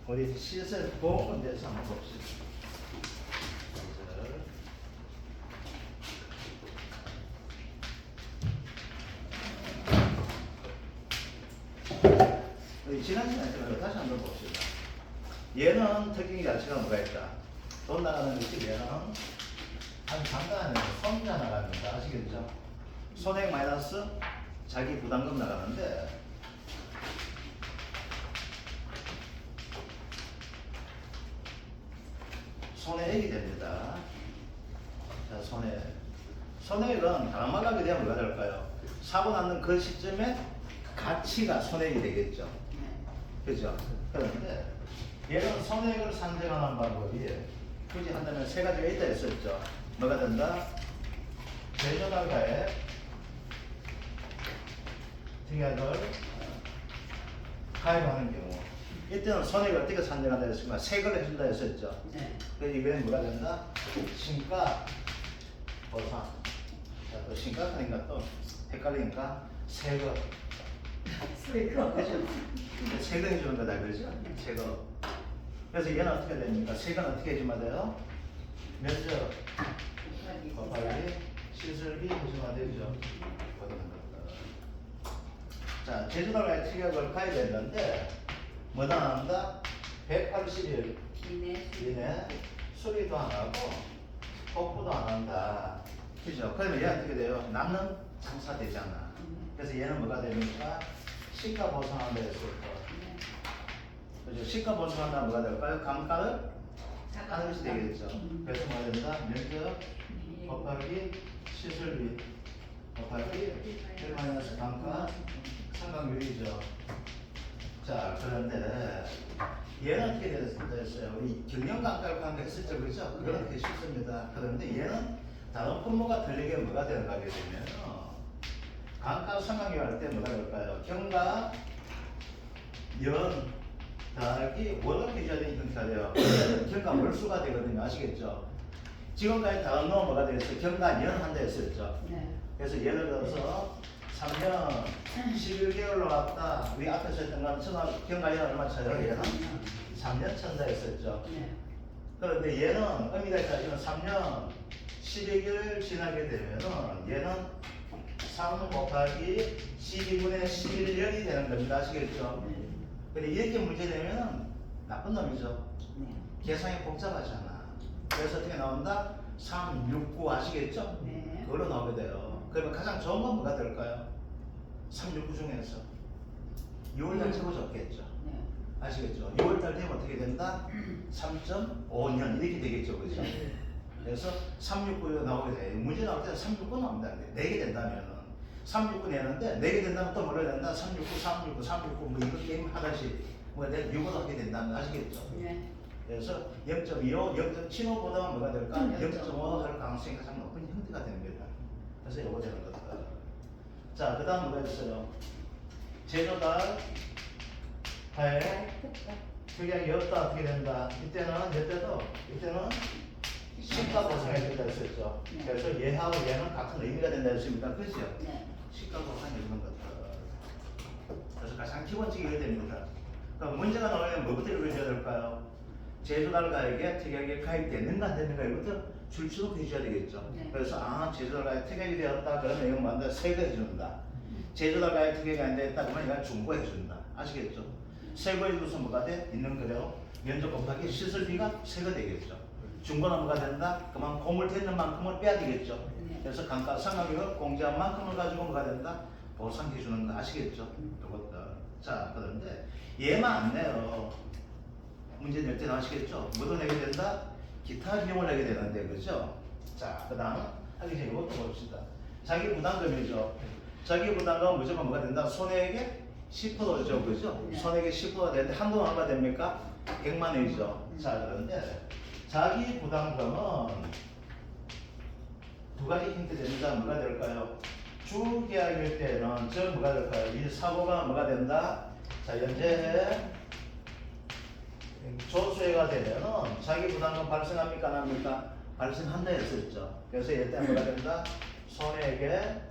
우리 시설 보험에 대해서 한번 봅시다. 우리 지난 시간에 다시 한번 봅시다. 얘는 특징 자체가 뭐가 있다? 돈 나가는 것이 얘는 한 잠깐 손자 나갑니다. 아시겠죠? 손해 마이너스 자기 부담금 나가는데 손해액이 됩니다. 자, 손해액은 다음하게 되면 뭐가 될까요? 사고 나는 그 시점에 가치가 손해액이 되겠죠. 그죠? 그런데 얘는 손해액을 산정하는 방법이 굳이 한다면 세 가지가 있다 했었죠. 뭐가 된다? 제조달가액, 특약을 가입하는 경우 이때는 손해액을 어떻게 산정한다 했습니까? 세금을 해준다 했었죠. 그래서 이번엔 뭐가 된다? 신가 보상. 자, 또 신가 하니까 또 헷갈리니까 세금. 그죠? 세금 해주는 거다, 그죠? 세금. 그래서 얘는 어떻게 됩니까? 세금 어떻게 해주면 돼요? 면적 곱하기 시설비 해주면 되죠. 자, 제주도가의 특약을 가입했는데 뭐다 나온다? 180일 이내 수리도 안 하고 복구도 안 한다. 그죠? 그러면 얘 어떻게 돼요? 남는 장사되잖아. 그래서 얘는 뭐가 됩니까? 시가 보상한다 했을 거. 그죠? 시가 보상한다 뭐가 될까요? 감가를 하는 것이 되겠죠. 그래서 뭐가 된다? 면적 곱하기 시설비 곱하기 1 감가 상각률이죠. 자, 그런데 얘는 어떻게 됐어요? 우리 경영감가를 판별했었죠, 그렇죠? 그건 되게 쉽습니다. 그런데 얘는 다른 품목과 틀리게 뭐가 들어가게 되면 감가 상각률 할 때 뭐가 될까요? 경과 연 더하기 월을 해줘야 되는 형태가 돼요. 경과 월수가 되거든요, 아시겠죠? 지금까지 다른 놈은 뭐가 되겠어요? 경과 연 한다 했었죠. 그래서 예를 들어서 3년 11개월로 갔다. 우리 앞에서 했던 건 경과연 얼마 쳐요? 얘는 3년 천다 했었죠. 그런데 얘는 의미가 있다. 이건 3년 12개월 지나게 되면은 얘는 3 곱하기 12분의 11년이 되는 겁니다. 아시겠죠? 근데 이렇게 문제 되면은 나쁜 놈이죠. 계산이 복잡하잖아. 그래서 어떻게 나온다? 3, 6, 9 아시겠죠? 그걸로 나오게 돼요. 그러면 가장 좋은 건 뭐가 될까요? 3, 6, 9 중에서 6월달 최고 좋겠죠. 아시겠죠? 6월달 되면 어떻게 된다? 3.5년 이렇게 되겠죠. 그죠? 그래서 3, 6, 9가 나오게 돼요. 문제 나올 때는 3, 6, 9 나옵니다. 4개 된다면은 3, 6, 9 내는데 4개 된다면 또 뭐라 된다? 3, 6, 9, 3, 6, 9, 3, 6, 9 뭐 이거 게임 하다시 뭐 6으로 하게 된다는 거 아시겠죠? 그래서 0.25, 0.75보다 뭐가 될까? 0.5 할 가능성이 가장 높은 형태가 됩니다. 그래서 요거 되는 거다. 자, 그 다음 뭐가 있어요? 제조달 하에 특약이 없다 어떻게 된다? 이때는 시가 보상해야 된다 했었죠. 그래서 얘하고 얘는 같은 의미가 된다 했습니다. 그죠? 시가 보상해 주는 거다. 그래서 가장 기본적인 게 됩니다. 그럼 문제가 나오면 뭐부터 읽어줘야 될까요? 제조달가액에 특약이 가입되는가 안 되는가 이것부터 줄치록 해줘야 되겠죠. 그래서 제조달가액 특약이 되었다 그러면 이건 뭐한다? 세금 해준다. 제조달가액 특약이 안 됐다 그러면 이건 중고해준다. 아시겠죠? 세금해줘서 뭐가 돼? 있는 그대로 면적 곱하기 시설비가 세가 되겠죠. 중고는 뭐가 된다? 그만 고물되는 만큼을 빼야 되겠죠. 그래서 감가 상각률은 공제한 만큼을 가지고 뭐가 된다? 보상해 주는 거 아시겠죠? 이것도. 자, 그런데 얘만 안 내요. 문제 낼 때는 아시겠죠? 뭐도 내게 된다? 기타 비용을 내게 되는데, 그죠? 자, 그 다음 하기 전에 이것도 봅시다. 자기 부담금이죠. 자기 부담금은 무조건 뭐가 된다? 손해액의 10%죠, 그죠? 손해액의 10%가 되는데 한도는 얼마 됩니까? 100만 원이죠. 자, 그런데 자기 부담금은 두 가지 힌트 됩니다. 뭐가 될까요? 주계약일 때는 저 뭐가 될까요? 이 사고가 뭐가 된다? 자, 현재 조수해가 되면은 자기 부담금 발생합니까? 안 합니까? 발생한다 했었죠. 그래서 이때 뭐가 된다? 손해액의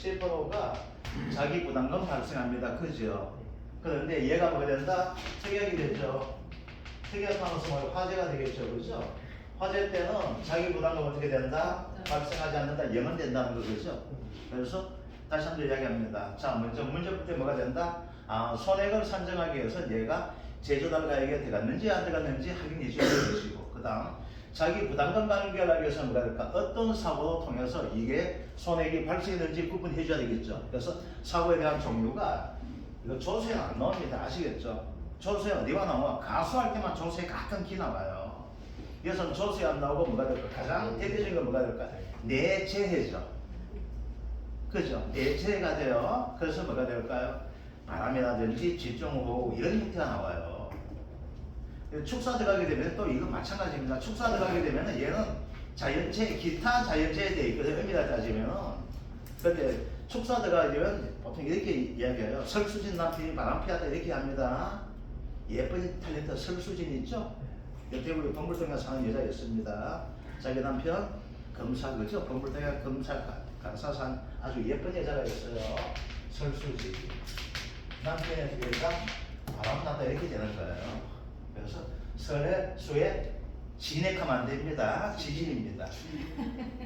10%가 자기 부담금 발생합니다. 그죠? 그런데 얘가 뭐가 된다? 특약이 되죠. 특약하면서 뭐 화재가 되겠죠. 그죠? 화재 때는 자기 부담금 어떻게 된다? 발생하지 않는다. 0은 된다는 거죠. 그래서 다시 한번 이야기합니다. 자, 먼저 문제부터 뭐가 된다? 손해를 산정하기 위해서 얘가 제조달가에게 들어갔는지 안 들어갔는지 확인해 줘야 되는 것이고, 그 다음 자기 부담금 관계를 위해서 뭐가 될까? 어떤 사고를 통해서 이게 손해액이 발생했는지 구분해 줘야 되겠죠. 그래서 사고에 대한 종류가 이거 조서에 안 나옵니다. 아시겠죠? 조서에 어디가 나와? 가수할 때만 조서에 가끔 기 나와요. 여기서는 조서에 안 나오고 뭐가 될까? 가장 대표적인 건 뭐가 될까? 내재해죠. 그죠? 내재해가 돼요. 그래서 뭐가 될까요? 바람이라든지 집중호우 이런 힌트가 나와요. 축사 들어가게 되면 또 이건 마찬가지입니다. 축사 들어가게 되면 얘는 자연재해, 기타 자연재해에 대해 있거든요. 의미를 따지면은. 근데 축사 들어가게 되면 보통 이렇게 이야기해요. 설수진 남편이 바람 피하다 이렇게 합니다. 예쁜 탤런트 설수진 있죠? 대구의 범불동에 사는 여자였습니다. 자기 남편 검사 그죠? 범불동에 검사 강사산 아주 예쁜 여자가 있어요. 설수진. 남편의 뒤에가 바람나다 이렇게 되는 거예요. 그래서 설에 수에 진액하면 안 됩니다. 지진입니다.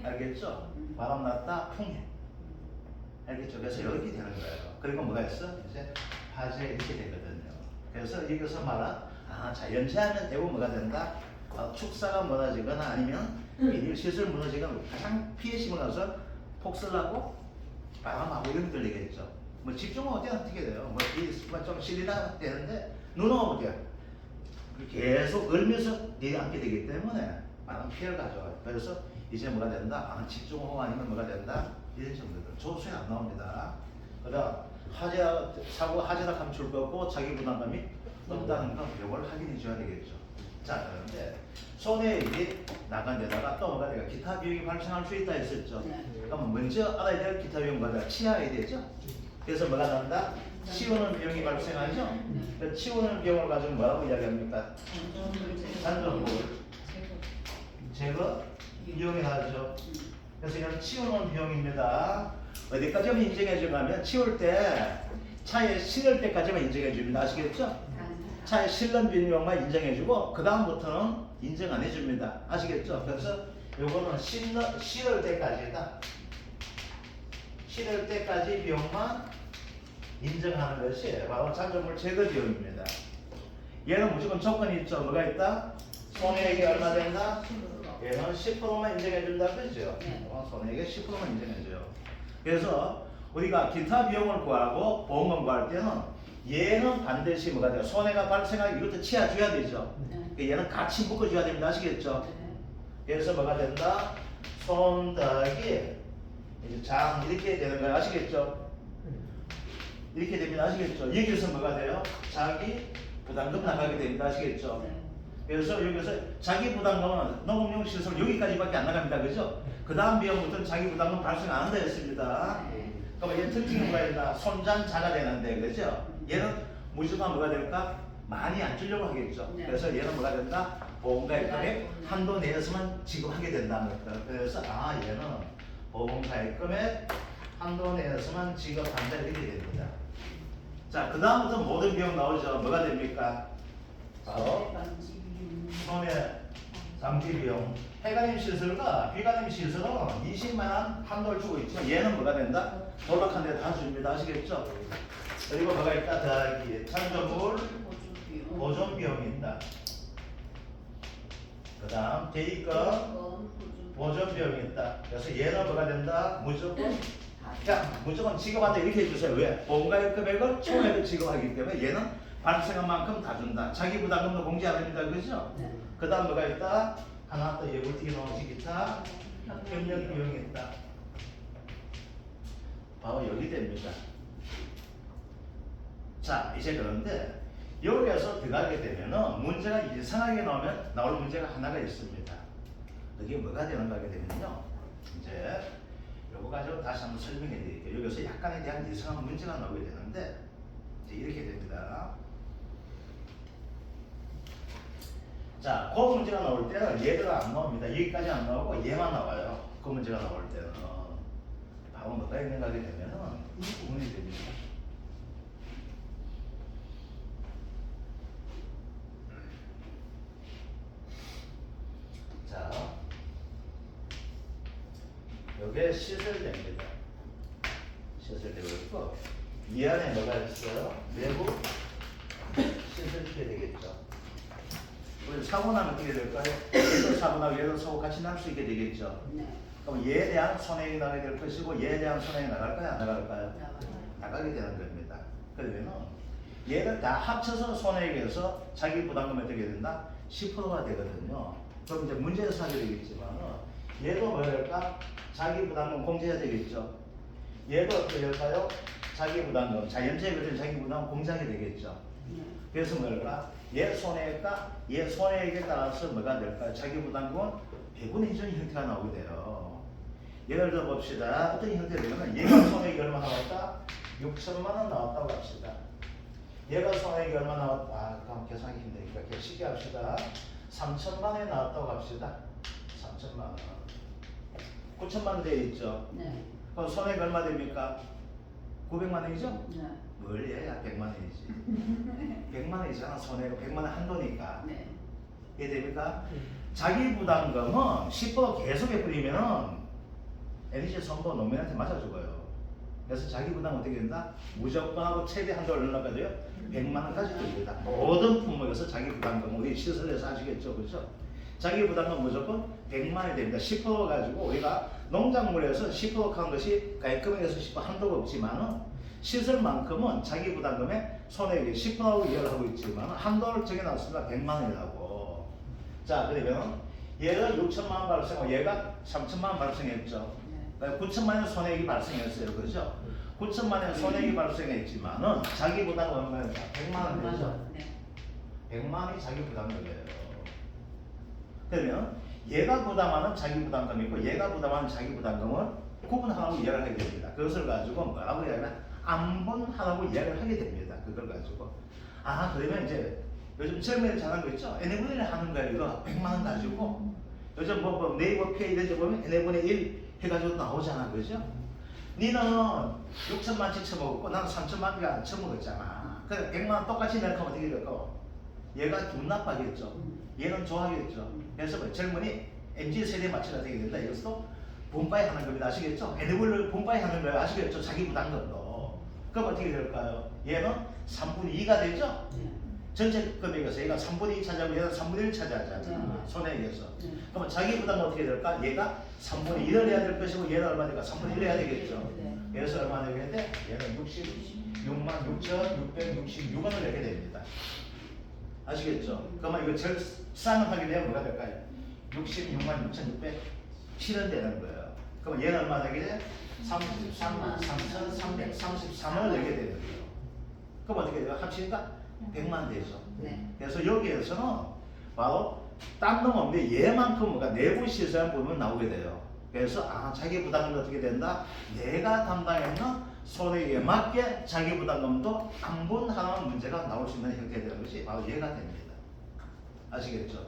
알겠죠? 바람났다 풍해. 알겠죠? 그래서 이렇게 되는 거예요. 그리고 뭐가 있어? 이제 화재 이렇게 되거든요. 그래서 여기서 말한 자연재하면 대부분 뭐가 된다? 축사가 무너지거나 아니면 일시설 무너지거나 가장 피해심을 가서 폭설하고 바람하고 이런 게 들리겠죠. 뭐 집중은 어떻게 돼요? 좀 실리나 되는데 눈은 어때요? 계속 얼면서 내려앉게 되기 때문에 많은 피해를 가져와요. 그래서 이제 뭐가 된다? 집중호우 아니면 뭐가 된다? 이런 정도들. 조수에 안 나옵니다. 그다음 사고 하재다 하면 줄 거고 자기 부담감이 없다는 거 이걸 확인해 줘야 되겠죠. 자, 그런데 손해액이 나간 데다가 또 뭐가 돼요? 기타 비용이 발생할 수 있다 했었죠. 그러면 먼저 알아야 될 기타 비용 뭐가 치워야 되죠. 그래서 뭐가 난다? 치우는 비용이 발생하죠. 그 치우는 비용을 가지고 뭐라고 이야기합니까? 잔존물 제거 비용이 나죠. 그래서 이건 치우는 비용입니다. 어디까지만 인정해 주냐면 치울 때 차에 실을 때까지만 인정해 줍니다. 아시겠죠? 차에 실는 비용만 인정해 주고 그 다음부터는 인정 안 해줍니다. 아시겠죠? 그래서 요거는 실을 때까지다. 실을 때까지 비용만 인정하는 것이 바로 잔존물 제거 비용입니다. 얘는 무조건 조건이 있죠. 뭐가 있다? 손해액이 얼마 된다? 얘는 10%만 인정해준다. 그죠? 손해액에 10%만 인정해줘요. 그래서 우리가 기타 비용을 구하고 보험금 구할 때는 얘는 반드시 뭐가 돼요? 손해가 발생하기 이것도 치워줘야 되죠. 얘는 같이 묶어줘야 됩니다. 아시겠죠? 그래서 뭐가 된다? 손덕이 이제 장 이렇게 되는 거예요. 아시겠죠? 이렇게 됩니다. 아시겠죠? 여기서 뭐가 돼요? 자기 부담금 나가게 됩니다. 아시겠죠? 그래서 여기서 자기 부담금은 녹음용 시설 여기까지밖에 안 나갑니다. 그죠? 그 다음 비용부터는 자기 부담금 발생 안 한다 했습니다. 그럼 얘 특징이 뭐가 있나? 손잔자가 되는데, 그죠? 얘는 무조건 뭐가 될까? 많이 안 주려고 하겠죠. 그래서 얘는 뭐가 된다? 보험가입금액 한도 내에서만 지급하게 된다는 거죠. 그래서 얘는 보험가입금액 한도 내에서만 지급한다 이렇게 됩니다. 자, 그 다음부터 모든 비용 나오죠. 뭐가 됩니까? 바로 손해 장치 비용. 해가림 시설과 비가림 시설은 20만원 한도를 주고 있지만 얘는 뭐가 된다? 돌락한 데 다 줍니다. 아시겠죠? 그리고 뭐가 있다? 더하기 잔존물 보존 비용이 있다. 그 다음 대입금 보존 비용이 있다. 그래서 얘는 뭐가 된다? 무조건 지급한다 이렇게 해주세요. 왜? 보험가입 금액을 총액을 지급하기 때문에 얘는 발생한 만큼 다 준다. 자기 부담금도 공제 안 합니다. 그죠? 그 다음 뭐가 있다? 하나 더 예불티기 나오지 기타 협력 비용이 있다. 바로 여기 됩니다. 자, 이제 그런데 여기에서 들어가게 되면은 문제가 이상하게 나올 문제가 하나가 있습니다. 그게 뭐가 되는가 하게 되면요. 이제 요거 가지고 다시 한번 설명해 드릴게요. 여기서 약간에 대한 이상한 문제가 나오게 되는데 이제 이렇게 됩니다. 자, 그 문제가 나올 때는 얘들은 안 나옵니다. 여기까지 안 나오고 얘만 나와요. 그 문제가 나올 때는 바로 뭐가 있는가 하게 되면은 이 부분이 됩니다. 그게 시설됩니다. 시설되고 있고 이 안에 뭐가 있어요? 내부 시설되게 되겠죠. 우리 사고 나면 어떻게 될까요? 얘도 사고 나고 얘도 사고 같이 날 수 있게 되겠죠. 네. 그럼 얘에 대한 손해액이 나가게 될 것이고 얘에 대한 손해액이 나갈까요? 안 나갈까요? 나가게 되는 겁니다. 그러면은 얘를 다 합쳐서 손해액에서 자기 부담금이 어떻게 된다? 10%가 되거든요. 그럼 이제 문제에서 하게 되겠지만은 얘도 뭐야 될까? 자기 부담금 공제해야 되겠죠. 얘도 어떻게 될까요? 자기 부담금, 자연체에 그대로 자기 부담금 공제하게 되겠죠. 그래서 뭐랄까? 얘 손해액과 얘 손해액에 따라서 뭐가 될까요? 자기 부담금은 배분의 이전 형태가 나오게 돼요. 예를 들어 봅시다. 어떤 형태가 되냐면 얘가 손해액이 얼마 나왔다? 6천만 원 나왔다고 합시다. 얘가 손해액이 얼마 나왔다? 아, 그럼 계산하기 힘드니까 그냥 쉽게 합시다. 3천만 원이 나왔다고 합시다. 3천만 원. 9천만 원 돼 있죠? 네. 그럼 손해액 얼마 됩니까? 900만 원이죠? 네. 뭘 얘야 100만 원이지. 100만 원이잖아. 손해가 100만 원 한도니까. 네. 이해됩니까? 자기 부담금은 10% 계속 해버리면은 NC 선거 노무현한테 맞아 죽어요. 그래서 자기 부담 어떻게 된다? 무조건 하고 최대 한도 얼마까지 돼요? 100만 원까지 됩니다. 모든 품목에서 자기 부담금 우리 시설에서 아시겠죠, 그렇죠? 자기 부담금 무조건 100만 원이 됩니다. 10% 가지고 우리가 농작물에서 10% 한 것이 가액금액에서 10% 한도가 없지만은 시설만큼은 자기 부담금에 손해액이 10%하고 이해를 하고 있지만 한도를 정해놨습니다. 100만 원이라고. 자, 그러면 얘가 6천만 원 발생하고 얘가 3천만 원 발생했죠. 9천만 원 손해액이 발생했어요. 그렇죠? 9천만 원 손해액이 발생했지만은 자기 부담은 얼마예요? 100만 원 되죠? 네. 100만 원이 자기 부담금이에요. 그러면 얘가 부담하는 자기 부담금이 있고 얘가 부담하는 자기 부담금을 구분하고 이해를 하게 됩니다. 그것을 가지고 뭐라고 이야기하면 안분하라고 이야기를 하게 됩니다. 그걸 가지고 아 그러면 이제 요즘 젊은이들 잘하는 거 있죠? n분의 1 하는 거예요. 이거 100만 원 가지고 요즘 뭐 네이버 페이 이런 데 보면 n분의 1 해가지고 나오잖아. 그죠? 니는 6천만치 처먹었고 나는 3천만치가 처먹었잖아. 그래 100만 원 똑같이 내면 어떻게 될까? 얘가 기분 나빠하겠죠. 얘는 좋아하겠죠. 그래서 뭐 젊은이 MZ 세대에 맞춰야 되게 된다. 이것도 분파이 하는 겁니다. 아시겠죠? n분을 분파이 하는 거예요. 아시겠죠? 자기 부담금도. 그럼 어떻게 될까요? 얘는 3분의 2가 되죠? 전체 금액에서 얘가 3분의 2 차지하고 얘는 3분의 1 차지하잖아. 손해액에서. 그러면 자기 부담은 어떻게 될까? 얘가 3분의 1을 해야 될 것이고 얘는 얼마 될까? 3분의 1을 해야 되겠죠. 그래서 얼마 되겠는데 얘는 66만 6,666원을 내게 됩니다. 아시겠죠? 그러면 이거 절산을 하게 되면 뭐가 될까요? 66만 6,607원 되는 거예요. 그러면 얘는 얼마 되게 돼? 33만 3,333원을 내게 되는 거예요. 그럼 어떻게 돼요? 합치니까 100만 되죠. 네. 그래서 여기에서는 바로 딴 놈 없는데 얘만큼 뭔가 내부 시설 보면 나오게 돼요. 그래서 아 자기 부담금도 어떻게 된다? 내가 담당했는 손해액에 맞게 자기 부담금도 안분하는 문제가 나올 수 있는 형태가 되는 것이 바로 얘가 됩니다. 아시겠죠?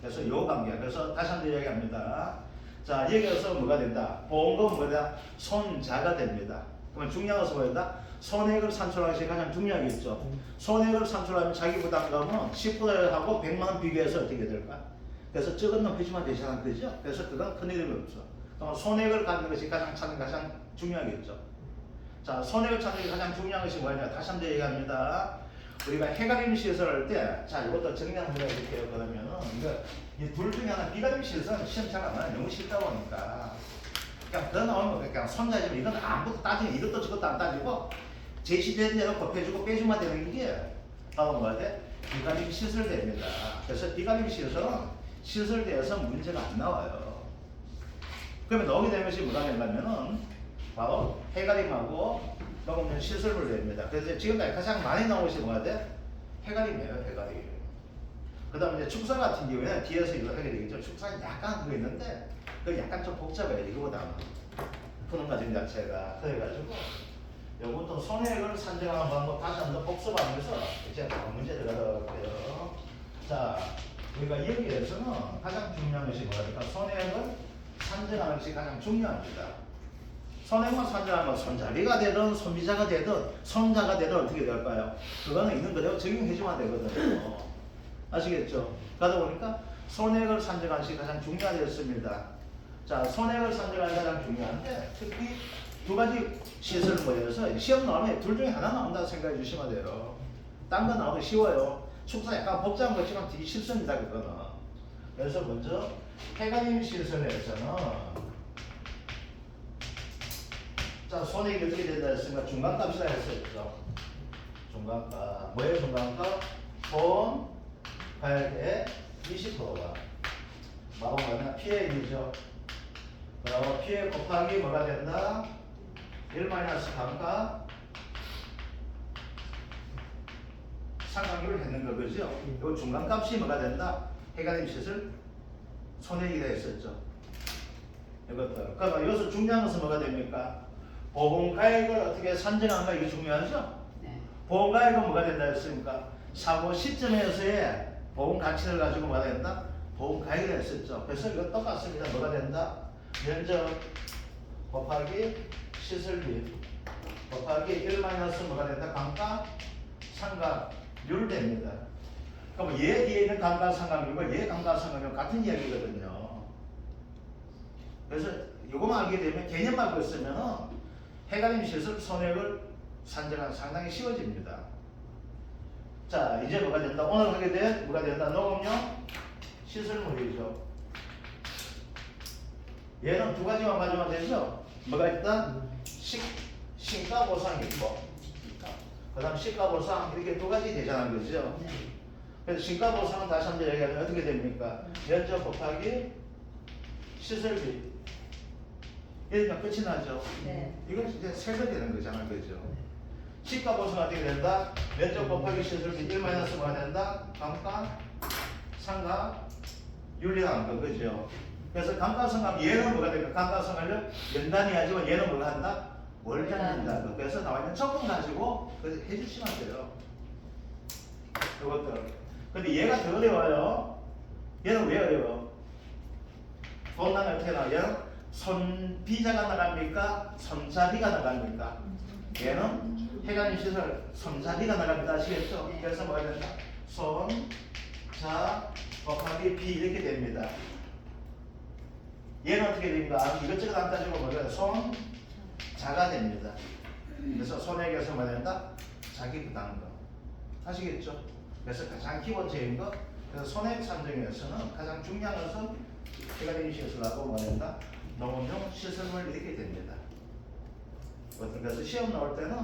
그래서 요 관계. 그래서 다시 한번 이야기합니다. 자 여기에서 뭐가 된다? 보험금은 뭐다? 손자가 됩니다. 그러면 중요한 것은 뭐다? 손해액을 산출하는 것이 가장 중요하겠죠. 손해액을 산출하면 자기 부담금은 10%하고 100만 원 비교해서 어떻게 될까? 그래서 적은 놈 표시만 되시는 거죠. 그래서 그건 큰 일이 없어. 그럼 손해액을 갖는 것이 가장 중요하겠죠. 자, 손해액을 찾는 게 가장 중요한 것이 뭐냐? 다시 한번 얘기합니다. 우리가 해가림 시설할 때, 자, 이것도 정리 한번 해볼게요. 그러면은, 이 둘 중에 하나, 비가림 시설은 시험 잘 안 나요. 너무 쉽다 보니까. 그냥 더 나오면 그냥 손자지면 이건 아무것도 따지면 이것도 저것도 안 따지고, 제시된 대로 곱해주고 빼주면 되는 게, 바로 뭐가 돼? 비가림 시설대입니다. 그래서 비가림 시설은 시설대에서 문제가 안 나와요. 그러면 나오게 되는 것이 뭐가 되냐면은, 바로 해가림하고 넣으면 시설을 냅니다. 그래서 지금까지 가장 많이 나온 것이 뭐가 돼? 해가림이에요, 해가림. 그 다음에 이제 축사 같은 경우에는 뒤에서 이걸 하게 되겠죠. 축사는 약간 그거 있는데, 그 약간 좀 복잡해요, 이거보다는. 푸는 과정 자체가. 그래가지고, 요것도 손해액을 산정하는 방법 다시 한번 복습하면서 이제 문제 들어가도록 할게요. 자, 우리가 여기에서는 가장 중요한 것이 뭐랄까? 손해액을 산정하는 것이 가장 중요합니다. 손해만 산정하면 손잡이가 되든 손비자가 되든 손자가 되든 어떻게 될까요? 그거는 있는 그대로 적용해주면 되거든요. 아시겠죠? 그러다 보니까 손해액을 산정하는 것이 가장 중요하겠습니다. 자, 손해를 산정하는 게 가장 중요한데 특히 두 가지 시설을 모여서 시험 나오면 둘 중에 하나 나온다 생각해 주시면 돼요. 딴 거 나오면 쉬워요. 숙사 약간 복잡한 거지만 되게 쉽습니다, 그거는. 그래서 먼저 해가림 시설에서는 자, 손해액이 어떻게 된다 했으니까 중간값이라 했었죠. 중간값. 뭐예요, 중간값? 돈, 가액의 20%가. 뭐가 피해액이죠. 그리고 피해 곱하기 뭐가 된다? 1 마이너스 감가 상각률을 했는 거 그죠? 이 중간값이 뭐가 된다? 해가림 시설 손해액이라 했었죠. 이것도. 그러면 여기서 중요한 것은 뭐가 됩니까? 보험가액을 어떻게 산정한가 이게 중요하죠? 네. 보험가액은 뭐가 된다 했습니까? 사고 시점에서의 보험 가치를 가지고 뭐가 된다? 보험가액을 했었죠. 그래서 이거 똑같습니다. 뭐가 된다? 면적 곱하기 시설비 곱하기 1 마이너스 뭐가 된다? 감가 상각률 됩니다. 그럼 얘 뒤에 있는 감가상각률과 얘 감가상각률 같은 이야기거든요. 그래서 이거만 알게 되면 개념만 알고 있으면 해가림 시설 손해를 산정하기 상당히 쉬워집니다. 자, 이제 뭐가 된다? 오늘 하게 된 뭐가 된다? 녹음용 시설물이죠. 얘는 두 가지만 가지면 되죠. 뭐가 있다? 신가보상이 있고, 그 다음 시가보상 이렇게 두 가지 되잖아, 그죠? 그래서 신가보상은 다시 한번 얘기하면 어떻게 됩니까? 면적 곱하기 시설비. 이러면 끝이 나죠. 네. 이건 이제 세배 되는 거잖아, 그죠? 시가보상 어떻게 된다? 면적 곱하기 시설비 1 마이너스 뭐가 된다? 감가 상각 윤리라는 거, 그죠? 그래서 감가상각 얘는 뭐가 될까? 감가상각을 연단이 하지만 얘는 뭐가 한다? 월단한다. 그래서 나와 있는 조건 가지고 그래서 해주시면 돼요. 이것들. 근데 얘가 더 어려워요. 얘는 왜 어려워? 본단이 어떻게 나와? 얘는 손비자가 나갑니까? 손자비가 나갑니까? 얘는 해가림 시설 손자비가 나갑니다. 아시겠죠? 그래서 뭐가 된다? 손자 곱하기 비 이렇게 됩니다. 얘는 어떻게 됩니까? 이것저것 안 따지고 뭐가 손자가 됩니다. 그래서 손해액에서 뭐 된다? 자기 부담금. 아시겠죠? 그래서 가장 기본적인 거, 그래서 손해액 산정에서는 가장 중요한 것은 해가림 시설하고 뭐 된다? 농업용 시설물 이렇게 됩니다. 그래서 시험 나올 때는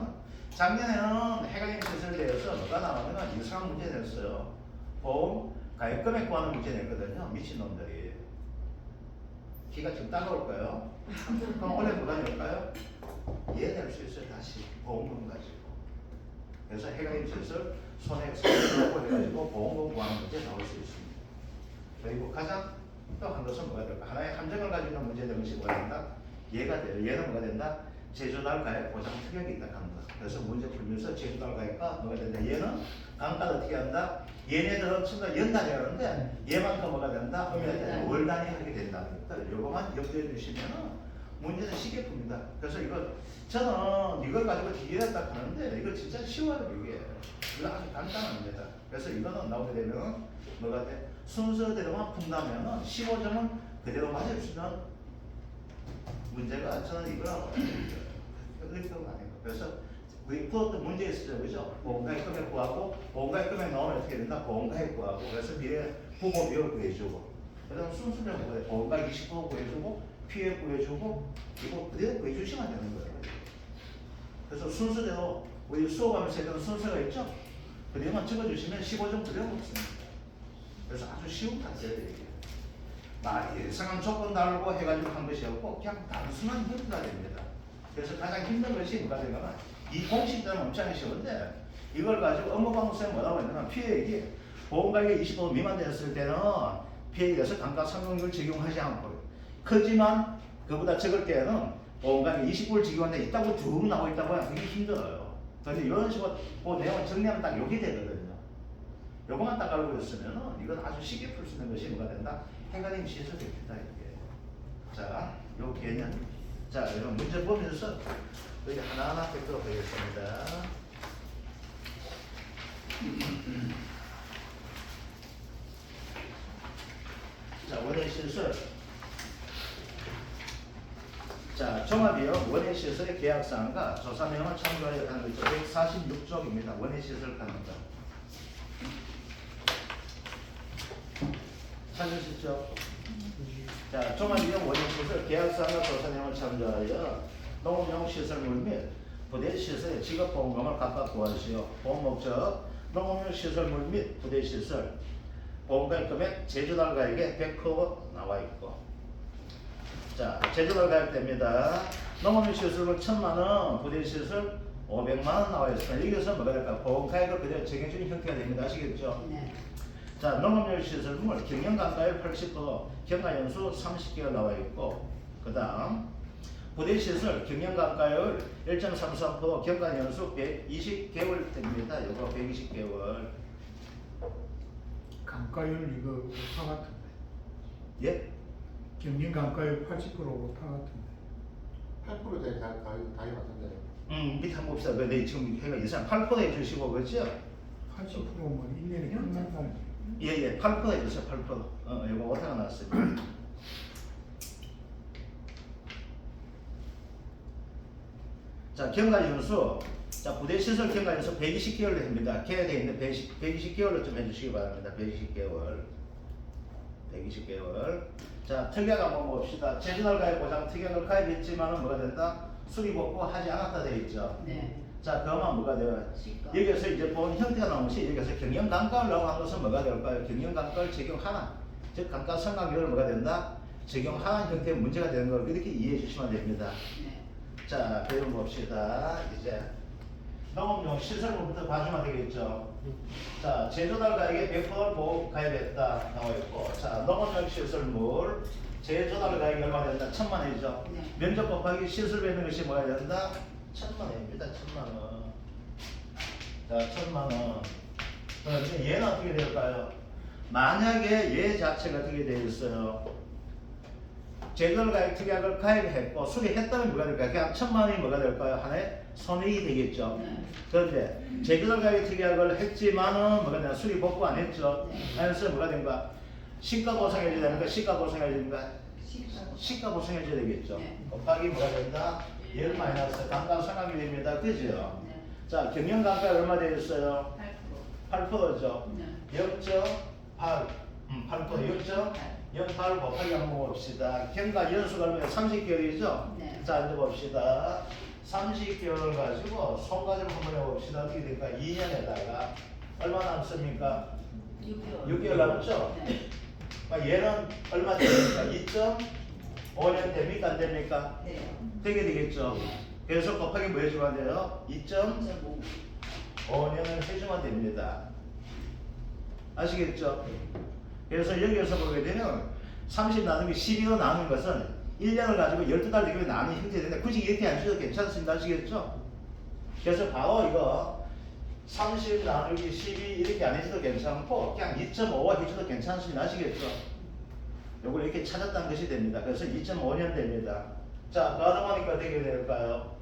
작년에는 해가림 시설에 대해서 뭐가 나오면 이상한 문제 냈어요. 보험 가입 금액 구하는 문제 냈거든요. 미친놈들이. 기가 좀 따가울 거예요. 그럼 원래 뭐가 낼까요? 이해될 수 있어요. 다시 보험금 가지고. 그래서 해가림 시설 손해액 산정하고 해가지고 보험금 구하는 문제 나올 수 있습니다. 그리고 가장 또 한 것은 뭐가 될까? 하나의 함정을 가지고 있는 문제 되는 것이 뭐가 된다? 얘가 돼요. 얘는 뭐가 된다? 제조달 가액 보장 특약이 있다 한다. 그래서 문제 풀면서 제조달 가액과 뭐가 된다? 얘는 감가를 어떻게 한다? 얘네들은 전부 다 연단이 하는데 얘만큼 뭐가 된다? 하면 월단이 하게 된다. 요거만 염두해 주시면은 문제는 쉽게 풉니다. 그래서 이거 저는 이걸 가지고 기계했다 하는데 이거 진짜 쉬워요. 이게 이거 아주 간단합니다. 그래서 이거는 나오게 되면 뭐가 돼? 순서대로만 푼다면은 15점은 그대로 맞아주시면 문제가 저는 이거라고 어렵다고 아니에요. 그래서 우리 풀었던 문제 있었죠, 그죠? 보험가액 금액 구하고 보험가액 금액 나오면 어떻게 된다? 보험가액 구하고 그래서 미래 부모 비율 구해주고 그다음 순서대로 뭐예요? 보험가액 20% 구해주고 피해 구해주고 이거 그대로 구해주시면 되는 거예요. 그래서 순서대로 우리 수업하면서 했던 순서가 있죠? 그대로만 적어주시면 15점 그대로 먹습니다. 그래서 아주 쉬운 단계예요. 이게. 예상한 조건 달고 해가지고 한 것이었고 그냥 단순한 문제가 됩니다. 그래서 가장 힘든 것이 뭐가 되냐면 이 공식들은 엄청 쉬운데 이걸 가지고 업무방송에 뭐라고 했냐면 피해액이 보험가액이 20% 미만 됐을 때는 피해액에서 감가상각률 적용하지 않고 크지만 그보다 적을 때는 보험가액이 20%를 적용하는데 있다고 쭉 나와 있다고 하면 그게 힘들어요. 그런데 이런 식으로 그 내용을 정리하면 딱 여기 되거든요. 요거만 딱 알고 있으면은 이건 아주 쉽게 풀 수 있는 것이 뭐가 된다? 해가림 시설 됩니다. 이게. 자, 요 개념. 자, 이런 문제 보면서 우리 하나하나 뵙도록 하겠습니다. 자, 원의 시설. 자, 종합이요. 원예시설의 계약사항과 조사 내용을 참고하여 하는 거죠. 146쪽입니다. 원예시설 하는 거. 찾으시죠? 자, 종합이용 원예시설 계약사항과 조사 내용을 참조하여 농업용 시설물 및 부대시설의 직업보험금을 각각 구하시오. 보험 목적 농업용 시설물 및 부대시설 보험금 금액 제조달 가액에 100% 나와 있고, 자, 제조달 가액됩니다. 농업용 시설물 1000만원, 부대시설 500만원 나와 있습니다. 여기서 뭐가 될까? 보험 가액을 그대로 적용해주는 형태가 됩니다. 아시겠죠? 네. 자, 농업용 시설물 경영감가율 80%, 경과연수 30개월 나와 있고, 그 다음 부대시설 경영감가율 1.33%, 경과연수 120개월 됩니다. 요거 120개월. 감가율 이거 오타 같은데. 예? 경영 감가율 80% 오타 같은데. 8%대 가격 같은데. 밑에 한번 봅시다. 근데 지금 해가 이상 8% 해주시고, 그죠? 80%면 1년에 끝난다는. 예, 8% 해주세요. 8%. 이거 오타가 났습니다. 자, 경과연수. 자, 부대시설 경과연수 120개월로 합니다. 계약되어 있는 120개월로 좀 해주시기 바랍니다. 120개월. 120개월. 자, 특약 한번 봅시다. 제주달 가입 보장 특약을 가입했지만은 뭐가 된다? 수리복구 하지 않았다 되어 있죠. 네. 자, 그러면 뭐가 돼요? 시가. 여기서 이제 보험 형태가 나온 것이 여기서 경영감가율이라고 한 것은 뭐가 될까요? 경영감가율 적용하나, 즉 감가상각률을 뭐가 된다? 적용하는 형태의 문제가 되는 걸 이렇게 이해해 주시면 됩니다. 네. 자, 배워 봅시다. 이제 농업용 시설물부터 봐주면 되겠죠. 자, 제조달 가액에 100% 보험 가입했다 나와 있고, 자, 농업용 시설물 제조달 가액이 얼마 된다? 1000만원이죠. 네. 면적 곱하기 시설 받는 것이 뭐가 된다? 1000만원입니다. 1000만원. 자, 1000만원. 그런데 얘는 어떻게 될까요? 만약에 얘 자체가 어떻게 되어 있어요? 제조달 가액 특약을 가입했고 수리했다면 뭐가 될까요? 그냥 1000만원이 뭐가 될까요? 하나의 손해이 되겠죠. 네. 그런데 제조달 가액 특약을 했지만은 뭐가 되나 수리 복구 안 했죠. 네. 그래서 뭐가 된가? 시가 보상해줘야 되는가? 시가 보상해줘야 되는가? 시가. 시가 보상해줘야 되겠죠. 네. 곱하기 뭐가 된다? 1 마이너스 감가상각이 됩니다. 그죠? 네. 자, 경영감가 얼마 되어 있어요? 8%. 8%죠. 네. 0.8 8% 0.08 곱하기 한번 봅시다. 경과 연수가 얼마예요? 30개월이죠? 네. 자, 이제 봅시다. 30개월 가지고 손가락 한번 해봅시다. 어떻게 될까? 2년에다가 얼마 남습니까? 6개월 남았죠? 네. 그러니까 얘는 얼마 됩니까? 2.5년 됩니까? 안 됩니까? 네. 되게 되겠죠? 그래서 곱하기 뭐 해주면 돼요? 2.5년을 2.5. 해주면 됩니다. 아시겠죠? 그래서 여기에서 보게 되면 30 나누기 12로 나누는 것은 1년을 가지고 12달 되게 나누는 형태인데 굳이 이렇게 안 주셔도 괜찮습니다. 아시겠죠? 그래서 바로 이거 30 나누기 12 이렇게 안 해줘도 괜찮고 그냥 2.5 해줘도 괜찮습니다. 아시겠죠? 요걸 이렇게 찾았다는 것이 됩니다. 그래서 2.5년 됩니다. 자, 가동하니까 어떻게 될까요?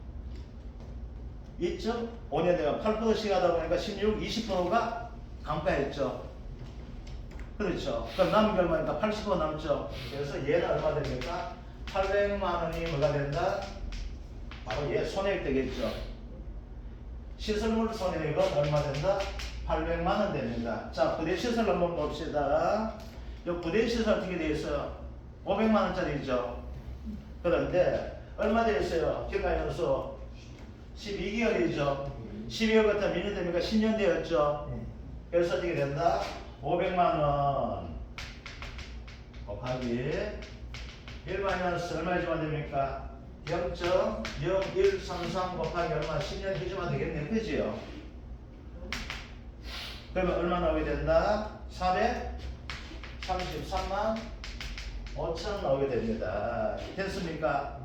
2.5년 내가 8%씩 하다 보니까 16, 20%가 감가했죠. 그렇죠. 그럼 남은 게 얼마니까 80% 남죠. 그래서 얘는 얼마 됩니까? 800만 원이 뭐가 된다? 바로 얘 손해액 되겠죠. 시설물 손해액은 얼마 된다? 800만 원 됩니다. 자, 부대시설 한번 봅시다. 이 부대시설 어떻게 되어 있어요? 500만 원짜리죠. 그런데 얼마 되어 있어요? 경과연수 12개월이죠. 12개월 같으면 몇 년 됩니까? 10년 되었죠. 그래서 어떻게 된다? 500만 원 곱하기 1 마이너스 얼마 해주면 됩니까? 0.0133 곱하기 얼마? 10년 해주면 되겠네요. 그지요? 그러면 얼마 나오게 된다? 433만 5천 나오게 됩니다. 됐습니까?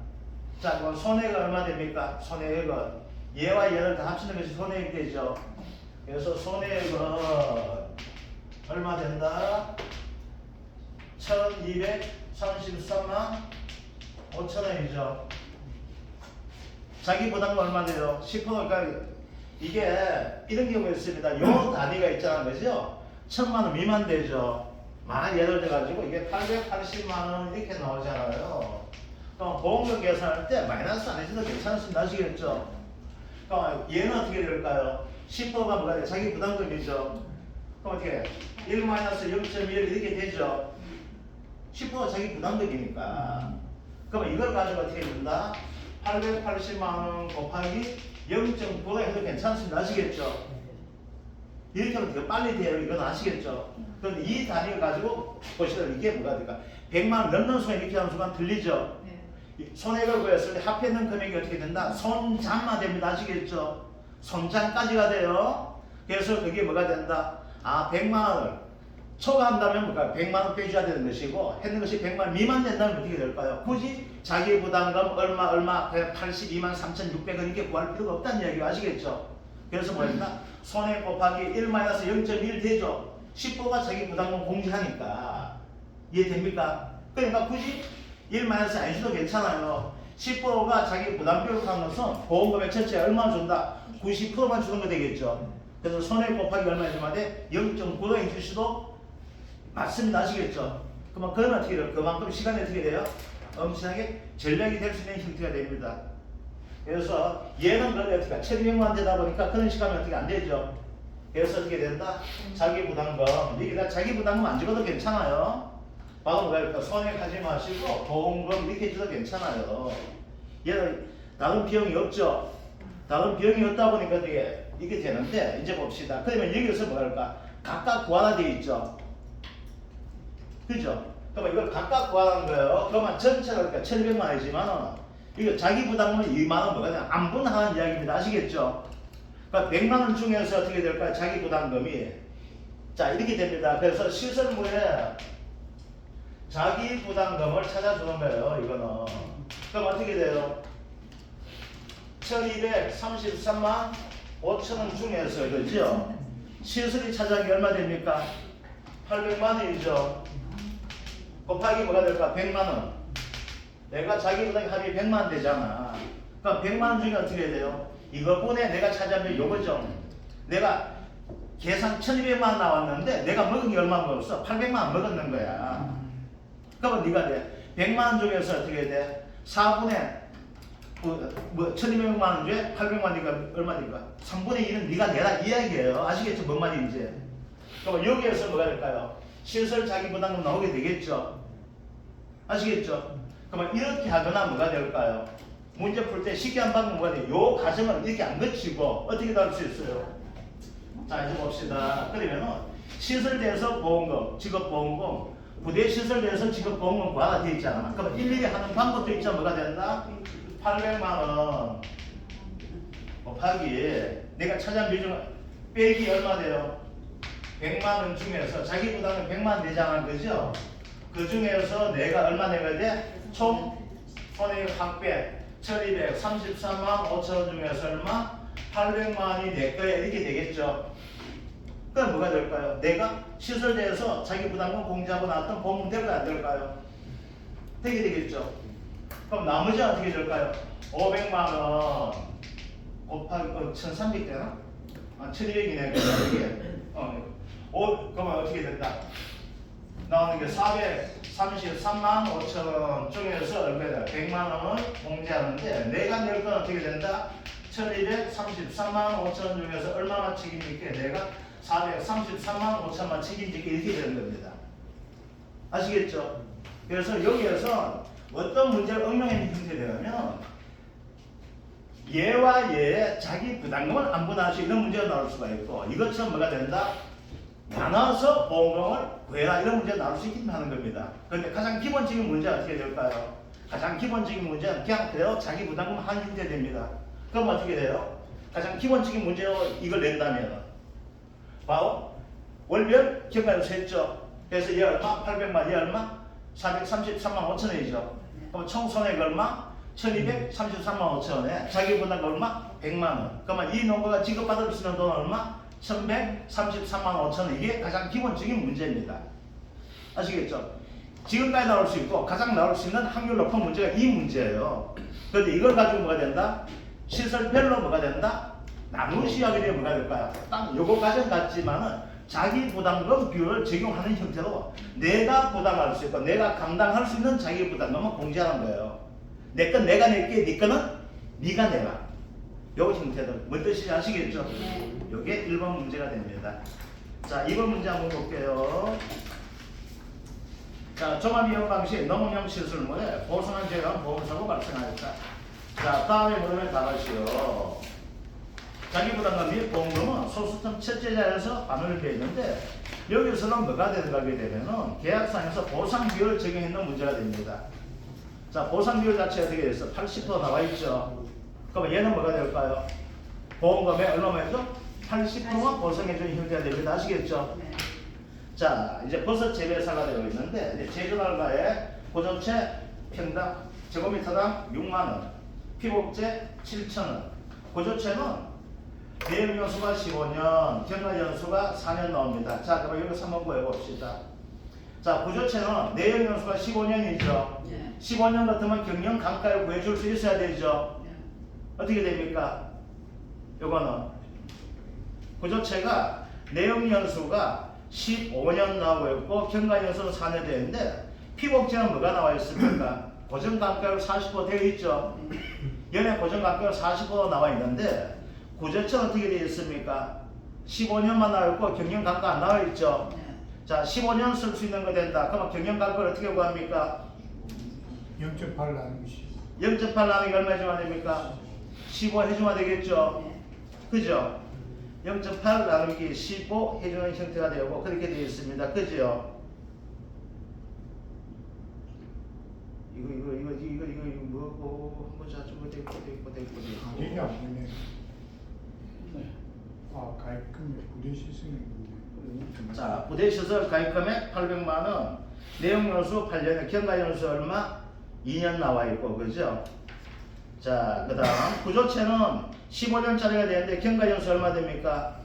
자, 그럼 손해가 얼마 됩니까? 손해액은 얘와 얘를 다 합치는 것이 손해액 되죠. 그래서 손해액은 얼마 된다? 1233만 5천 원이죠. 자기 부담금 얼마 돼요? 10%니까 이게 이런 경우가 있습니다. 요 단위가 있잖아, 그죠? 1000만 원 미만 되죠. 만 예를 들어가지고 이게 880만 원 이렇게 나오잖아요. 그럼 보험금 계산할 때 마이너스 안 해줘도 괜찮습니다. 아시겠죠? 그럼 얘는 어떻게 될까요? 10%가 뭐가 돼? 자기 부담금이죠. 그럼 어떻게? 1 마이너스 0.1 이렇게 되죠. 10%가 자기 부담금이니까. 그럼 이걸 가지고 어떻게 된다? 880만 원 곱하기 0.9가 해도 괜찮습니다. 아시겠죠? 이렇게 하면 더 빨리 돼요. 이건 아시겠죠? 그런데 이 단위를 가지고 보시면 이게 뭐가 될까? 100만 원 넘는 순간 이렇게 하는 순간 들리죠? 손해를 구했을 때 합해는 금액이 어떻게 된다? 손장만 됩니다. 아시겠죠? 손장까지가 돼요. 그래서 그게 뭐가 된다? 아, 100만 원을 초과한다면 뭐가 100만 원 빼줘야 되는 것이고 했는 것이 100만 원 미만 된다면 어떻게 될까요? 굳이 자기 부담금 얼마 그냥 82만 3,600원 이렇게 구할 필요가 없다는 이야기 아시겠죠? 그래서 뭐였나? 손해 곱하기 1-0.1 되죠? 10%가 자기 부담금 공제하니까 이해됩니까? 그러니까 굳이 1 안 줘도 괜찮아요. 10%가 자기 부담비로 하는 것은 보험금의 전체에 얼마 준다? 90%만 주는 거 되겠죠? 그래서 손해 곱하기 얼마 해주면 돼? 0.9로 해주시도 맞습니다. 아시겠죠? 그러면 어떻게 돼요? 그만큼 시간이 어떻게 돼요? 엄청나게 전략이 될 수 있는 형태가 됩니다. 그래서 얘는 그런데 어떻게 1200만 되다 보니까 그런 시간이 어떻게 안 되죠? 그래서 어떻게 된다? 자기 부담금. 여기다 자기 부담금 안 적어도 괜찮아요. 방금 그러니까 손해하지 마시고 보험금 이렇게 해줘도 괜찮아요. 얘는 다른 비용이 없죠. 다른 비용이 없다 보니까 이게 되는데 이제 봅시다. 그러면 여기서 뭐 할까? 각각 구하나 돼 있죠. 그죠? 그러면 이걸 각각 구하는 거예요. 그러면 전체가 그러니까 1200만 원이지만은 이거 자기 부담금은 2만 원 뭐가 되냐? 안분하는 이야기입니다. 아시겠죠? 그러니까 100만 원 중에서 어떻게 될까요? 자기 부담금이 자 이렇게 됩니다. 그래서 시설물에 자기 부담금을 찾아주는 거예요. 이거는 그럼 어떻게 돼요? 1233만 5천 원 중에서 그죠? 시설이 차지한 게 얼마 됩니까? 800만 원이죠. 곱하기 뭐가 될까? 100만 원. 내가 자기 부담이 합이 100만 원 되잖아. 그럼 100만 원 중에 어떻게 해야 돼요? 이것분에 내가 차지한 게 요거죠. 내가 계산 1200만 원 나왔는데 내가 먹은 게 얼마 먹었어? 800만 원 먹었는 거야. 그러면 네가 돼. 100만 원 중에서 어떻게 해야 돼? 4분의 1200만 원 중에 800만 원이니까 얼마니까? 3분의 1은 네가 내라 이 이야기예요. 아시겠죠? 뭔 말인지. 그럼 여기에서 뭐가 될까요? 시설 자기 부담금 나오게 되겠죠? 아시겠죠? 그러면 이렇게 하거나 뭐가 될까요? 문제 풀 때 쉽게 한 방법 뭐가 돼요? 요 과정을 이렇게 안 거치고 어떻게 다룰 수 있어요? 자 이제 봅시다. 그러면은 시설대에서 보험금, 직업보험금, 부대시설대에서 직업보험금 구하라 되어 있잖아. 그러면 일일이 하는 방법도 있죠. 뭐가 된다? 800만 원 곱하기 내가 차지한 비중 빼기 얼마 돼요? 100만 원 중에서 자기 부담은 100만 원 되잖아. 그죠? 그 중에서 내가 얼마 내가 돼? 총 손해액 확배 1233만 5천 원 중에서 얼마? 800만 원이 내 거야. 이렇게 되겠죠. 그럼 뭐가 될까요? 내가 시설대에서 자기 부담금 공제하고 나왔던 보험금 될까요? 안 될까요? 되게 되겠죠. 그럼 나머지는 어떻게 될까요? 500만 원 곱하기 1300 되나? 1200이네. 이게 그러면 어떻게 된다? 나오는 게 433만 5천 원 중에서 얼마다 100만 원을 공제하는데 내가 낼 건 어떻게 된다? 1233만 5천 원 중에서 얼마만 책임질게? 내가 433만 5천만 책임질게 이렇게 되는 겁니다. 아시겠죠? 그래서 여기에서 어떤 문제를 응용하는 형태되냐면 얘와 얘의 자기 부담금을 안 분할할 수 있는 문제가 나올 수가 있고 이것처럼 뭐가 된다? 나눠서 보험금을 구해라 이런 문제가 나올 수 있긴 하는 겁니다. 그런데 가장 기본적인 문제는 어떻게 될까요? 가장 기본적인 문제는 그냥 그대로 자기 부담금 한 형태 됩니다. 그럼 어떻게 돼요? 가장 기본적인 문제로 이걸 낸다면 바로 월별 기억나서 했죠. 그래서 얘 얼마? 800만, 얘 얼마? 433만 5천 원이죠. 그럼 총 손해가 얼마? 1233만 5천 원에 자기 부담금 얼마? 100만 원. 그러면 이 농가가 지급받을 수 있는 돈은 얼마? 1133만 5천 원. 이게 가장 기본적인 문제입니다. 아시겠죠? 지금까지 나올 수 있고 가장 나올 수 있는 확률 높은 문제가 이 문제예요. 그런데 이걸 가지고 뭐가 된다? 시설별로 뭐가 된다? 나누시 하게 되면 뭐가 될까요? 딱 요거 과정 같지만은 자기 부담금 비율을 적용하는 형태로 내가 부담할 수 있고 내가 감당할 수 있는 자기 부담금을 공제하는 거예요. 내 건 내가 낼게, 네 거는 네가 내라. 요 형태들 뭔 뜻인지 아시겠죠? 네. 요게 1번 문제가 됩니다. 자, 2번 문제 한번 볼게요. 자, 종합이용 방식 농업용 시설물에 보상한 재료는 보험사고 발생하였다. 자, 다음에 물으면 답하시오. 자기 부담금 및 보험금은 소수점 첫째 자에서 반을 배했는데 여기서는 뭐가 들어가게 되면은 계약상에서 보상 비율을 적용했는 문제가 됩니다. 자, 보상 비율 자체가 어떻게 됐어? 80% 나와 있죠. 그러면 얘는 뭐가 될까요? 보험금에 얼마만이죠? 80%만 보상해주는 형태가 됩니다. 아시겠죠? 네. 자, 이제 버섯 재배사가 되어 있는데 이제 제조날가에 고전체 평당 제곱미터당 6만원, 피복제 7,000원. 고조체는 내용연수가 15년, 경과연수가 4년 나옵니다. 자, 그럼 여기서 한번 구해봅시다. 자, 구조체는 내용연수가 15년이죠. 네. 15년 같으면 경영 감가를 구해줄 수 있어야 되죠. 네. 어떻게 됩니까? 요거는 구조체가 내용연수가 15년 나오고 있고 경과연수는 4년 되는데 피복제는 뭐가 나와 있습니까? 고정감가율 40% 되어 있죠. 연애 고정감가율 40% 나와 있는데 구조체는 어떻게 되어 있습니까? 15년만 나와 있고 경영감가 안 나와 있죠. 네. 자, 15년 쓸 수 있는 거 된다. 그러면 경영감가를 어떻게 구합니까? 0.8 나누기 0.8 나누기 얼마 해주면 됩니까? 15 해주면 되겠죠. 네. 그죠? 0.8 나누기 15 해주는 형태가 되고 그렇게 되어 있습니다. 그죠? 이거 뭐고 뭐자 저거 됐고 가격이 안 되네. 아, 가입금액 부대 시스템이 있는데. 자, 부대 시설 가입 금액 800만 원, 내용 연수 8년, 경과 연수 얼마? 2년 나와 있고, 그죠? 자, 그다음 구조체는 15년짜리가 되는데 경과 연수 얼마 됩니까?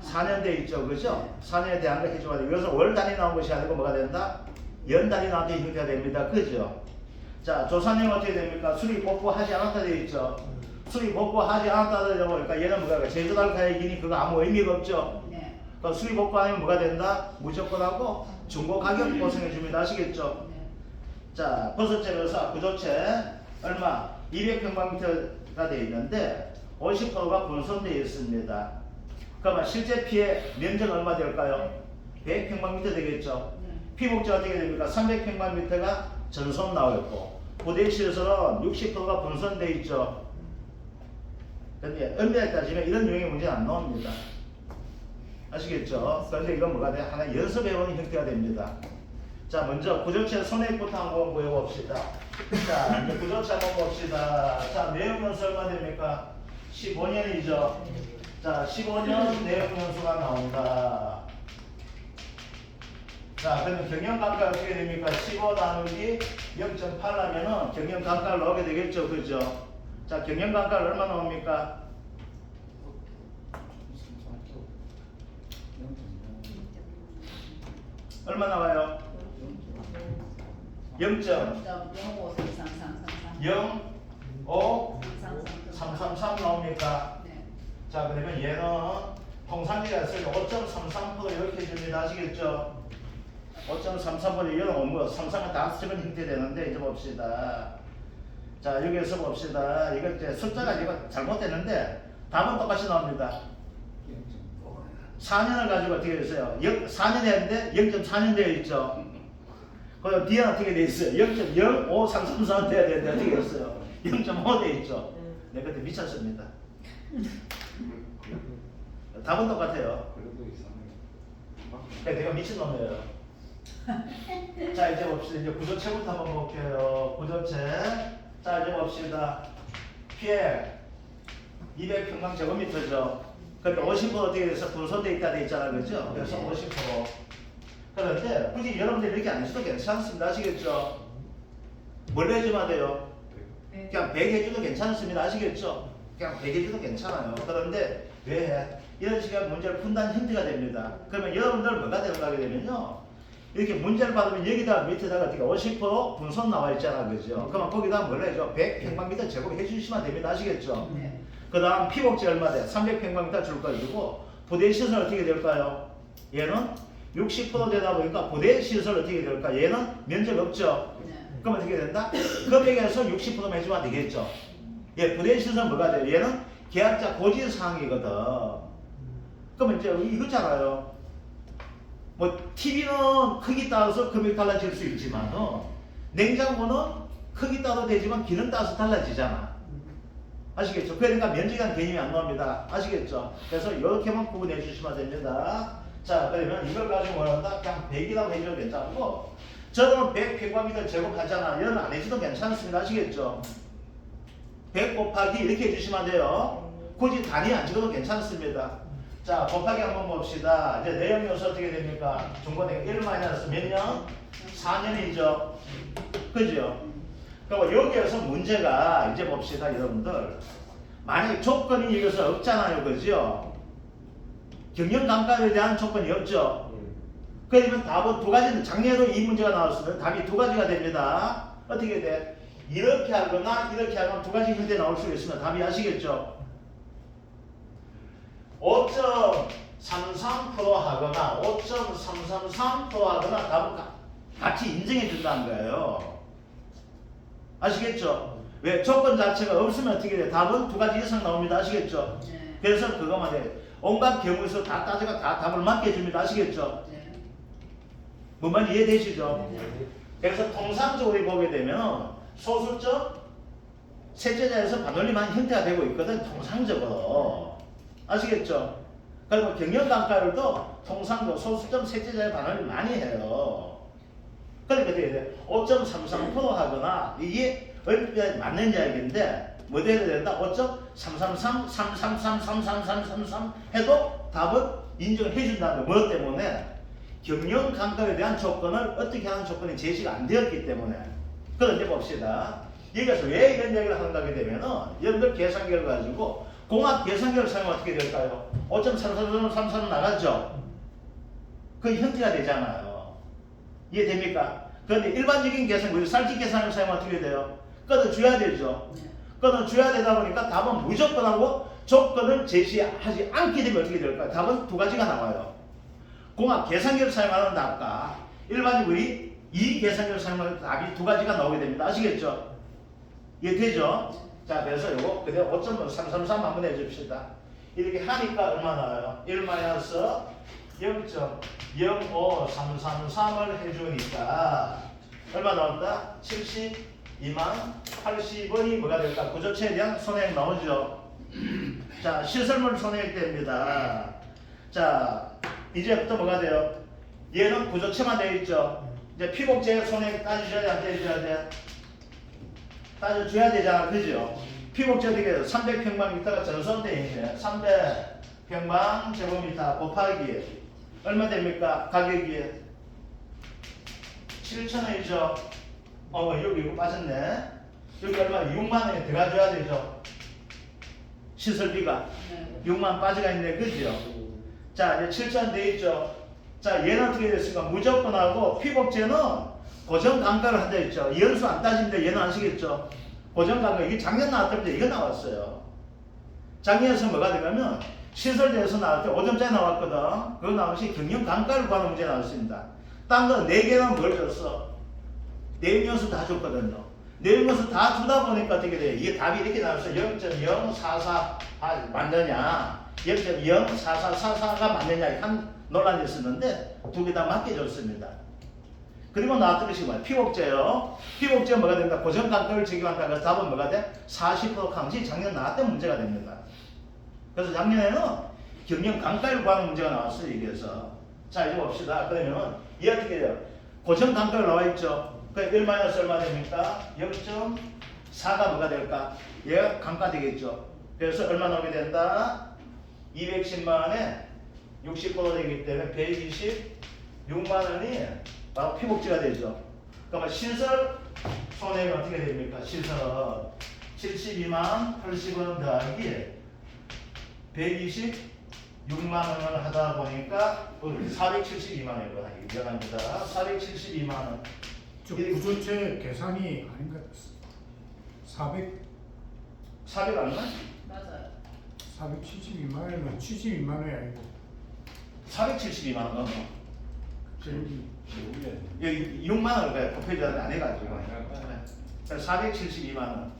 4년 돼 있죠, 그죠? 4년에 대한 거 해줘야 돼요. 여기서 월 단위 나온 것이 아니고 뭐가 된다? 연 단위 나한테 형태가 됩니다, 그죠? 자, 조사님 어떻게 됩니까? 수리 복구하지 않았다 되어 있죠. 수리 복구하지 않았다 되어 보니까 얘는 뭐가 제조달 가액이니 그거 아무 의미가 없죠. 네. 그러니까 수리 복구 아니면 뭐가 된다? 무조건 하고 중고 가격 보상해 줍니다. 아시겠죠? 네. 자, 버섯재배사 구조체 얼마? 200평방미터가 되어 있는데 50%가 분선되어 있습니다. 그러면 실제 피해 면적 얼마 될까요? 100평방미터 되겠죠? 네. 피복제 어떻게 됩니까? 300평방미터가 전선 나와 있고 부대실에서는 60%가 분선되어 있죠. 근데 엄밀하게 따지면 이런 유형의 문제는 안 나옵니다. 아시겠죠? 그런데 이건 뭐가 돼? 하나 연습해보는 형태가 됩니다. 자, 먼저 구조체 손해부터 한번 보여봅시다. 자, 이제 구조체 한번 봅시다. 자, 내용연수 얼마 됩니까? 15년이죠. 자, 15년 내용연수가 나온다. 자, 그러면 경영감가 어떻게 됩니까? 15 나누기 0.8 하면은 경영감가를 넣게 되겠죠. 그죠? 자, 경영감가를 얼마 나옵니까? 얼마 나와요? 0.053333 나옵니까? 네. 자, 그러면 얘는 통상기가 있으니 5.33% 이렇게 해줍니다. 아시겠죠? 5.33% 얘는 뭐 33은 다 합치면 형태 되는데 이제 봅시다. 자, 여기에서 봅시다. 이거 이제 숫자가 이거 잘못됐는데 답은 똑같이 나옵니다. 4년을 가지고 어떻게 됐어요? 4년 했는데 0.4년 되어 있죠. 그럼 뒤에 어떻게 되어 있어요? 0.05333 돼야 되는데 어떻게 됐어요? 0.5 되어 있죠. 네, 그때 미쳤습니다. 답은 똑같아요. 그래도 이상해. 내가 미친놈이에요. 자, 이제 봅시다. 이제 구조체부터 한번 볼게요. 구조체. 자, 이제 봅시다. 피해 200평방제곱미터죠. 근데 50% 어떻게 돼서 분선돼 있다 돼 있잖아, 그죠? 그래서 50%. 그런데 굳이 여러분들 이렇게 안 해줘도 괜찮습니다. 아시겠죠? 뭘 해주면 돼요? 그냥 100 해줘도 괜찮습니다. 아시겠죠? 그냥 100 해줘도 괜찮아요. 그런데 왜 해? 이런 식의 문제를 푼다는 힌트가 됩니다. 그러면 여러분들 뭐가 들어가게 되면요. 이렇게 문제를 받으면 여기다 밑에다가 어떻게 50% 분선 나와 있잖아, 그죠? 그러면 거기다 뭘 해줘? 100평방미터 제곱 해주시면 됩니다. 아시겠죠? 네. 그 다음 피복제 얼마 돼? 300평방미터 줄 거고 부대 시설 어떻게 될까요? 얘는 60% 되다 보니까 부대 시설 어떻게 될까? 얘는 면적 없죠? 네. 그럼 어떻게 된다? 금액에서 60%만 해주면 되겠죠. 예, 부대시설은 뭐가 돼요? 얘는 계약자 고지사항이거든. 그러면 이제 이거잖아요. 뭐 TV는 크기 따라서 금액 달라질 수 있지만 냉장고는 크기 따라 되지만 기능 따라서 달라지잖아. 아시겠죠? 그러니까 면적이라는 개념이 안 나옵니다. 아시겠죠? 그래서 이렇게만 구분해 주시면 됩니다. 자, 그러면 이걸 가지고 뭐한다? 그냥 100이라고 해줘도 괜찮고, 저는 100평방미터 제곱하잖아. 얘는 안 해줘도 괜찮습니다. 아시겠죠? 100 곱하기 이렇게 해주시면 돼요. 굳이 단위 안 찍어도 괜찮습니다. 자, 곱하기 한번 봅시다. 이제 내용 요소 어떻게 됩니까? 중고등 1 마이너스 몇 년? 4년이죠. 그죠? 그리고 여기에서 문제가 이제 봅시다, 여러분들. 만약에 조건이 여기서 없잖아요. 그죠? 경영 단가에 대한 조건이 없죠. 그러면 답은 두 가지는 작년에도 이 문제가 나왔으면 답이 두 가지가 됩니다. 어떻게 돼? 이렇게 하거나 이렇게 하거나 두 가지 형태 나올 수 있으면 답이 아시겠죠? 5.33% 하거나 5.333% 하거나 답은 같이 인정해 준다는 거예요. 아시겠죠? 왜? 조건 자체가 없으면 어떻게 돼? 답은 두 가지 이상 나옵니다. 아시겠죠? 네. 그래서 그거만 해. 온갖 경우에서 다 따져가 다 답을 맞게 해줍니다. 아시겠죠? 네. 뭔 말인지 이해되시죠? 네. 그래서 통상적으로 보게 되면 소수점 셋째자에서 반올림한 형태가 되고 있거든. 통상적으로. 아시겠죠? 그리고 경영단가율도 통상적으로 소수점 셋째자에 반올림 많이 해요. 그러니까 어떻게 돼? 5.33% 하거나 이게 얼마나 맞는 이야기인데 뭐 돼야 된다? 5.333, 333, 333, 해도 답은 인정해 준다는 거. 뭐 때문에? 경영 감가에 대한 조건을 어떻게 하는 조건이 제시가 안 되었기 때문에. 그런데 봅시다. 여기서 왜 이런 이야기를 한다게 되면은 여러분들 계산기를 가지고 공학 계산기를 사용하면 어떻게 될까요? 5.333 나갔죠? 그 형태가 되잖아요. 이해됩니까? 그런데 일반적인 계산기, 쌀집 계산을 사용하면 어떻게 돼요? 끊어줘야 되죠. 끊어줘야 되다 보니까 답은 무조건 하고 조건을 제시하지 않게 되면 어떻게 될까요? 답은 두 가지가 나와요. 공학 계산기를 사용하는 답과 일반적으로 이 계산기를 사용하는 답이 두 가지가 나오게 됩니다. 아시겠죠? 이해되죠? 자, 그래서 요거 그대로 5.333 한번 해줍시다. 이렇게 하니까 얼마 나와요? 1 마이너스 0.05333을 해주니까 얼마 나온다? 72만 80원이 뭐가 될까? 구조체에 대한 손해액 나오죠. 자, 시설물 손해액 됩니다. 자, 이제부터 뭐가 돼요? 얘는 구조체만 되어 있죠. 이제 피복제 손해액 따져줘야 돼, 안 따져줘야 돼? 따져줘야 되잖아, 그죠? 피복제 어떻게 해요? 300평방미터가 전선되어 있네. 300평방제곱미터 곱하기 얼마 됩니까? 가격이 7,000원이죠. 여기 이거 빠졌네. 여기 얼마? 6만원이 들어가줘야 되죠. 시설비가 네. 6만 빠져가 있네, 그죠? 자, 이제 7,000원 돼 있죠. 자, 얘는 어떻게 됐습니까? 무조건 하고 피복제는 고정 단가를 한다 했죠. 연수 안 따집니다. 얘는 아시겠죠? 고정 단가. 이게 작년 나왔을 때 이거 나왔어요. 작년에서 뭐가 되냐면 시설대에서 나올 때 5점짜리 나왔거든. 그거 나오시 경영 단가를 구하는 문제 나왔습니다. 딴 거 4개는 뭘 줬어? 내용 연수 다 줬거든요. 내용 연수 다 주다 보니까 어떻게 돼? 이게 답이 이렇게 나왔어. 0.044 맞느냐? 0.04444가 맞느냐? 한 논란이 있었는데 두 개 다 맞게 줬습니다. 그리고 나왔던 것이 뭐야? 피복제요. 피복제가 뭐가 된다? 고정 단가를 적용한다. 그래서 답은 뭐가 돼? 40% 강시 작년 나왔던 문제가 됩니다. 그래서 작년에는 경영 단가를 구하는 문제가 나왔어요. 여기에서. 자, 이제 봅시다. 그러면 얘 어떻게 돼요? 고정 단가가 나와 있죠. 그 1 마이너스 얼마 됩니까? 0.4가 뭐가 될까? 얘가 감가 되겠죠. 그래서 얼마 나오게 된다? 210만 원에 60% 되기 때문에 126만 원이 바로 피복제가 되죠. 그러면 시설 손해는 어떻게 됩니까? 시설 72만 80원 더하기 126만 원을 하다 보니까 472만 원이거든요. 미안합니다. 472만 원. 저 구조체 계산이 아닌가? 400 얼마? 맞아요. 472만 원이면 72만 원이 아니고 472만 원. 저기 여기 6만 원을 곱해줘야 안 해가지고 472만 원.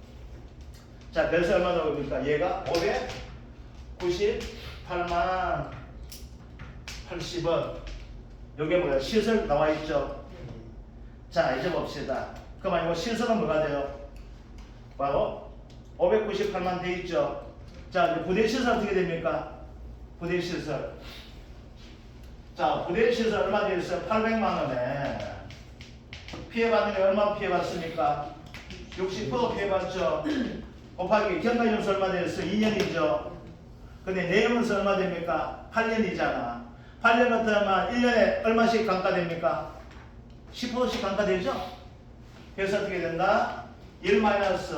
자, 그래서 얼마 나옵니까? 얘가 598만 80원. 요게 뭐야? 시설 나와 있죠? 자, 이제 봅시다. 그러면 이거 시설은 뭐가 돼요? 바로 598만 돼 있죠? 자, 이제 부대 시설 어떻게 됩니까? 부대 시설. 자, 부대 시설 얼마 되어 있어요? 800만 원에. 피해받는 게 얼마 피해받습니까? 60% 피해받죠? 곱하기 경과연수 얼마 되어 있어요? 2년이죠? 근데 내연수 얼마 됩니까? 8년이잖아. 8년 같으면 1년에 얼마씩 감가됩니까? 10%씩 감가되죠? 그래서 어떻게 된다? 1 마이너스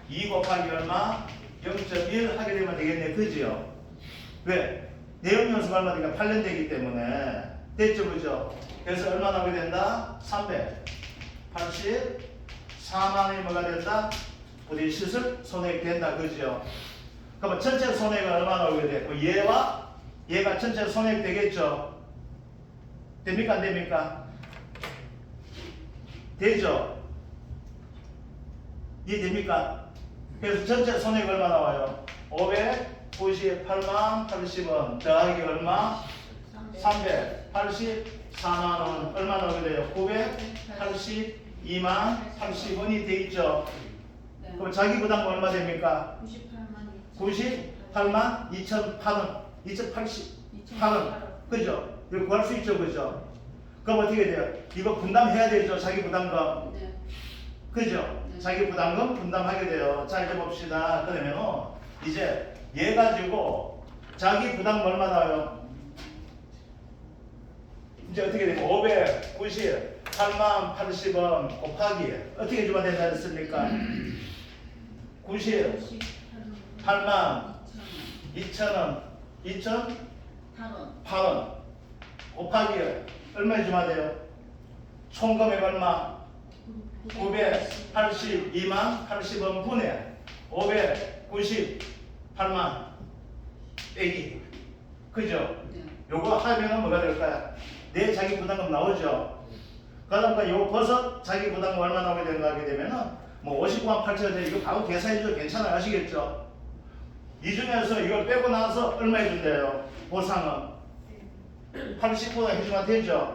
2 곱하기 얼마? 0.1 하게 되면 되겠네. 그죠? 왜? 내연수가 얼마 되니까 8년 되기 때문에. 됐죠? 그죠? 그래서 얼마 나오게 된다? 384만 원이 뭐가 된다? 우리 시설 손해액 된다. 그죠? 그러면 전체 손해가 얼마 나오게 돼? 얘가 전체 손해액 되겠죠? 됩니까? 안 됩니까? 되죠? 이해됩니까? 그래서 전체 손해액 얼마 나와요? 598만 80원 더하기 얼마? 384만 원. 얼마 나오게 돼요? 982만 80원이 돼 있죠? 그럼 자기 부담금 얼마 됩니까? 98만 2,008원. 2,088원. 그죠? 이거 구할 수 있죠? 그죠? 그럼 어떻게 돼요? 이거 분담해야 되죠? 자기 부담금. 네. 그죠? 자기 부담금 분담하게 돼요. 자, 이제 봅시다. 그러면은 이제 얘 가지고 자기 부담금 얼마 나와요? 이제 어떻게 되면 598만 80원 곱하기 어떻게 주면 된다 했습니까? 98만 2,000원 2,008원 곱하기 얼마 주면 돼요? 총 금액 얼마? 982만 80원 분의 598만 빼기. 그죠? 요거 하면은 뭐가 될까요? 내 자기 부담금 나오죠? 그러니까 요거 버섯 자기 부담금 얼마 나오게 되는가 하게 되면은 뭐 59만 8천 원 이거 바로 계산해줘도 괜찮아요. 아시겠죠? 이 중에서 이걸 빼고 나서 얼마 해준대요? 보상은 80% 해주면 되죠?